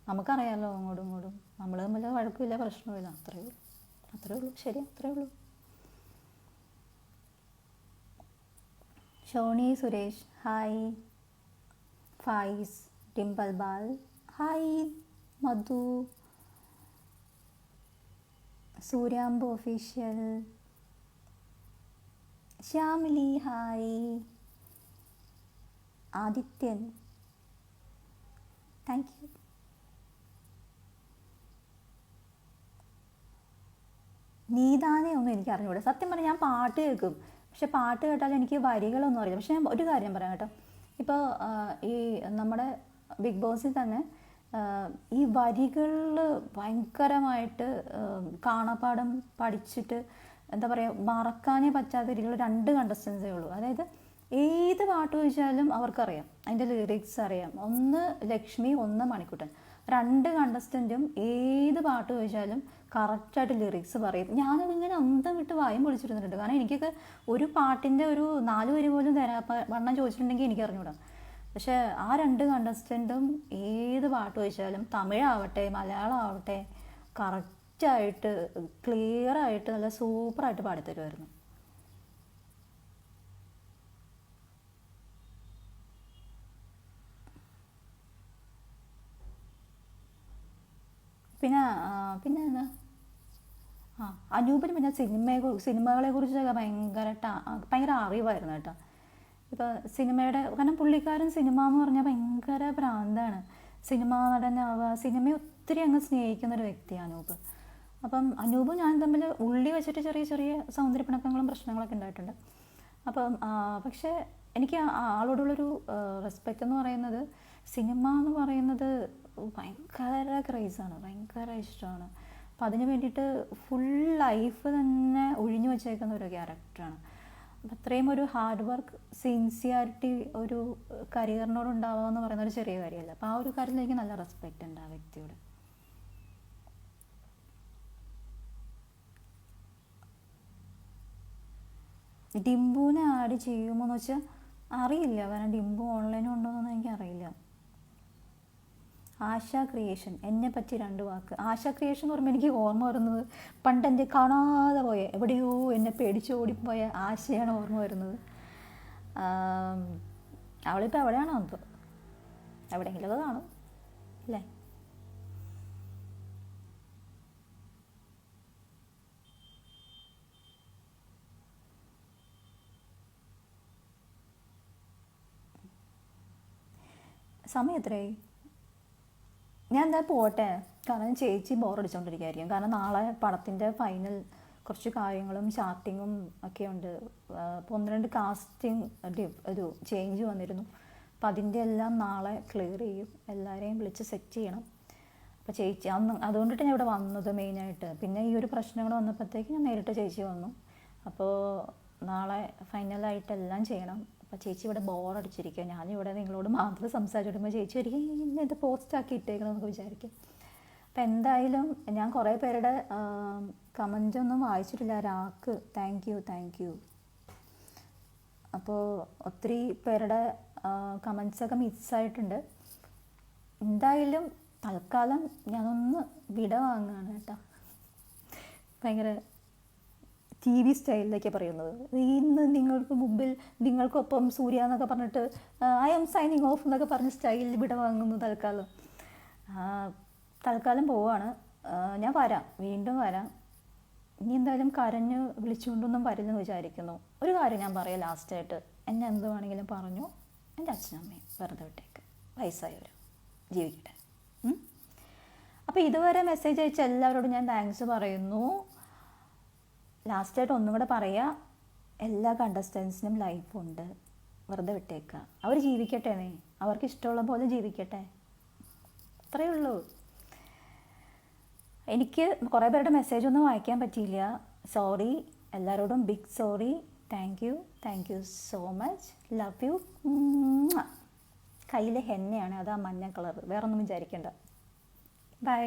നമുക്കറിയാമല്ലോ അങ്ങോട്ടും ഇങ്ങോട്ടും, നമ്മൾ തമ്മിൽ വഴക്കുമില്ല പ്രശ്നമില്ല, അത്രേ ഉള്ളൂ. ശരി, അത്രേ ഉള്ളൂ. ഷോണി സുരേഷ് ഹായ്. ഫായിസ് ഡിംപൽ ബാൽ ഹായ്. മധു, സൂര്യാംബു official, Shyamili hi. Adithyan thank you. നീതാനെ ഒന്നും എനിക്ക് അറിഞ്ഞൂടെ സത്യം പറഞ്ഞാൽ. ഞാൻ പാട്ട് കേൾക്കും, പക്ഷെ പാട്ട് കേട്ടാൽ എനിക്ക് വരികളൊന്നും അറിയില്ല. പക്ഷെ ഞാൻ ഒരു കാര്യം പറയാം കേട്ടോ. ഇപ്പോൾ ഈ നമ്മുടെ ബിഗ് ബോസിൽ തന്നെ ഈ വരികളിൽ ഭയങ്കരമായിട്ട് കാണാപ്പാടം പഠിച്ചിട്ട് എന്താ പറയുക, മറക്കാനേ പറ്റാത്ത രീതിയിലുള്ള 2 കണ്ടസ്റ്റൻസേ ഉള്ളൂ. അതായത് ഏത് പാട്ട് ചോദിച്ചാലും അവർക്കറിയാം, അതിൻ്റെ ലിറിക്സ് അറിയാം. ഒന്ന് ലക്ഷ്മി, ഒന്ന് മണിക്കുട്ടൻ. 2 കണ്ടസ്റ്റൻറ്റും ഏത് പാട്ട് ചോദിച്ചാലും കറക്റ്റായിട്ട് ലിറിക്സ് പറയും. ഞാനതിങ്ങനെ അന്തം വിട്ട് വായും പൊളിച്ചിരുന്നിട്ടുണ്ട്. കാരണം എനിക്കൊക്കെ ഒരു പാട്ടിൻ്റെ ഒരു 4 വരി പോലും വണ്ണം ചോദിച്ചിട്ടുണ്ടെങ്കിൽ എനിക്ക് അറിഞ്ഞൂടാ. പക്ഷേ ആ 2 കണ്ടസ്റ്റൻറ്റും ഏത് പാട്ട് ചോദിച്ചാലും തമിഴാവട്ടെ മലയാളം ആവട്ടെ കറക്റ്റായിട്ട് ക്ലിയറായിട്ട് നല്ല സൂപ്പറായിട്ട് പാടിത്തരുമായിരുന്നു. പിന്നെ എന്താ അനൂപിന് പിന്നെ സിനിമകളെ കുറിച്ചൊക്കെ ഭയങ്കര അറിവായിരുന്നു കേട്ടോ. ഇപ്പോൾ സിനിമയുടെ, കാരണം പുള്ളിക്കാരൻ സിനിമ എന്ന് പറഞ്ഞാൽ ഭയങ്കര ഭ്രാന്താണ്. സിനിമാ നടനാവുക, സിനിമയെ ഒത്തിരി അങ്ങ് സ്നേഹിക്കുന്നൊരു വ്യക്തിയാണ് അനൂപ്. അപ്പം അനൂപും ഞാൻ തമ്മിൽ ഉള്ളി വെച്ചിട്ട് ചെറിയ ചെറിയ സൗന്ദര്യപ്പിണക്കങ്ങളും പ്രശ്നങ്ങളൊക്കെ ഉണ്ടായിട്ടുണ്ട്. അപ്പം പക്ഷേ എനിക്ക് ആളോടുള്ളൊരു റെസ്പെക്റ്റ് എന്ന് പറയുന്നത്, സിനിമ എന്ന് പറയുന്നത് ഭയങ്കര ക്രേസാണ്, ഭയങ്കര ഇഷ്ടമാണ്. അപ്പം അതിന് വേണ്ടിയിട്ട് ഫുൾ ലൈഫ് തന്നെ ഒഴിഞ്ഞു വെച്ചേക്കുന്ന ഒരു ക്യാരക്ടറാണ്. അപ്പം അത്രയും ഒരു ഹാർഡ് വർക്ക്, സിൻസിയാരിറ്റി ഒരു കരിയറിനോട് ഉണ്ടാവുക എന്ന് പറയുന്ന ഒരു ചെറിയ കാര്യമല്ല. അപ്പോൾ ആ ഒരു കാര്യത്തിൽ എനിക്ക് നല്ല റെസ്പെക്റ്റ് ഉണ്ട് ആ വ്യക്തിയോട്. ഡിംബുവിനെ ആഡ് ചെയ്യുമോ എന്ന് വെച്ചാൽ അറിയില്ല, കാരണം ഡിംബു ഓൺലൈനും ഉണ്ടോയെന്നൊന്നും എനിക്കറിയില്ല. ആശ ക്രിയേഷൻ, എന്നെ പറ്റി 2 വാക്ക്. ആശ ക്രിയേഷൻ എന്ന് പറയുമ്പോൾ എനിക്ക് ഓർമ്മ വരുന്നത് പണ്ട് എൻ്റെ കാണാതെ പോയ, എവിടെയോ എന്നെ പേടിച്ച് ഓടിപ്പോയ ആശയാണ് ഓർമ്മ വരുന്നത്. അവളിപ്പോൾ എവിടെയാണോ എന്തോ, എവിടെയെങ്കിലുമൊക്കെ കാണും അല്ലേ. സമയം എത്രയായി? ഞാൻ എന്താ പോട്ടെ, കാരണം ചേച്ചി ബോറടിച്ചുകൊണ്ടിരിക്കുകയായിരിക്കും. കാരണം നാളെ പടത്തിൻ്റെ ഫൈനൽ കുറച്ച് കാര്യങ്ങളും ചാർട്ടിങ്ങും ഒക്കെ ഉണ്ട്. അപ്പോൾ 1-2 കാസ്റ്റിംഗ് ഒരു ചേഞ്ച് വന്നിരുന്നു. അപ്പോൾ അതിൻ്റെ എല്ലാം നാളെ ക്ലിയർ ചെയ്യും, എല്ലാവരെയും വിളിച്ച് സെറ്റ് ചെയ്യണം. അപ്പോൾ ചേച്ചി അതുകൊണ്ടിട്ട് ഞാൻ ഇവിടെ വന്നത് മെയിനായിട്ട്. പിന്നെ ഈ ഒരു പ്രശ്നങ്ങൾ വന്നപ്പോഴത്തേക്ക് ഞാൻ നേരിട്ട് ചേച്ചി വന്നു. അപ്പോൾ നാളെ ഫൈനലായിട്ട് എല്ലാം ചെയ്യണം. അപ്പോൾ ചേച്ചി ഇവിടെ ബോറടിച്ചിരിക്കുക, ഞാനിവിടെ നിങ്ങളോട് മാത്രം സംസാരിച്ചിടുമ്പോൾ ചേച്ചി ഒരിക്കലും ഇന്നെ ഇത് പോസ്റ്റാക്കി ഇട്ടേക്കണമെന്നൊക്കെ വിചാരിക്കും. അപ്പോൾ എന്തായാലും ഞാൻ കുറേ പേരുടെ കമൻ്റ് ഒന്നും വായിച്ചിട്ടില്ല. രാക്ക് താങ്ക് യു. അപ്പോൾ ഒത്തിരി പേരുടെ കമൻസൊക്കെ മിസ്സായിട്ടുണ്ട്. എന്തായാലും തൽക്കാലം ഞാനൊന്ന് വിട വാങ്ങുകയാണ് കേട്ടോ. ഭയങ്കര TV സ്റ്റൈലിലൊക്കെ പറയുന്നത്. ഇന്ന് നിങ്ങൾക്ക് മുമ്പിൽ നിങ്ങൾക്കൊപ്പം സൂര്യ എന്നൊക്കെ പറഞ്ഞിട്ട് ഐ ആം സൈനിങ് ഓഫ് എന്നൊക്കെ പറഞ്ഞ് സ്റ്റൈലിൽ വിട വാങ്ങുന്നു. തൽക്കാലം പോവാണ്. ഞാൻ വരാം, വീണ്ടും വരാം. ഇനി എന്തായാലും കരഞ്ഞ് വിളിച്ചുകൊണ്ടൊന്നും വരില്ലെന്ന് വിചാരിക്കുന്നു. ഒരു കാര്യം ഞാൻ പറയാം ലാസ്റ്റായിട്ട്, എന്നെ എന്ത് വേണമെങ്കിലും പറഞ്ഞു, എൻ്റെ അച്ഛനും അമ്മയും വെറുതെ വിട്ടേക്ക്, വയസ്സായവർ ജീവിക്കട്ടെ. അപ്പോൾ ഇതുവരെ മെസ്സേജ് അയച്ച എല്ലാവരോടും ഞാൻ താങ്ക്സ് പറയുന്നു. ലാസ്റ്റായിട്ട് ഒന്നും കൂടെ പറയുക, എല്ലാ കണ്ടസ്റ്റൻസിനും ലൈഫുണ്ട്, വെറുതെ വിട്ടേക്കുക. അവർ ജീവിക്കട്ടെ, അവർക്ക് ഇഷ്ടമുള്ള പോലെ ജീവിക്കട്ടെ, അത്രയേ ഉള്ളൂ. എനിക്ക് കുറേ പേരുടെ മെസ്സേജൊന്നും വായിക്കാൻ പറ്റിയില്ല, സോറി. എല്ലാവരോടും big sorry. Thank you so much, love you. കയ്യിലെ ഹെന്നയാണ്, അതാ മഞ്ഞ കളർ, വേറൊന്നും വിചാരിക്കേണ്ട. ബൈ.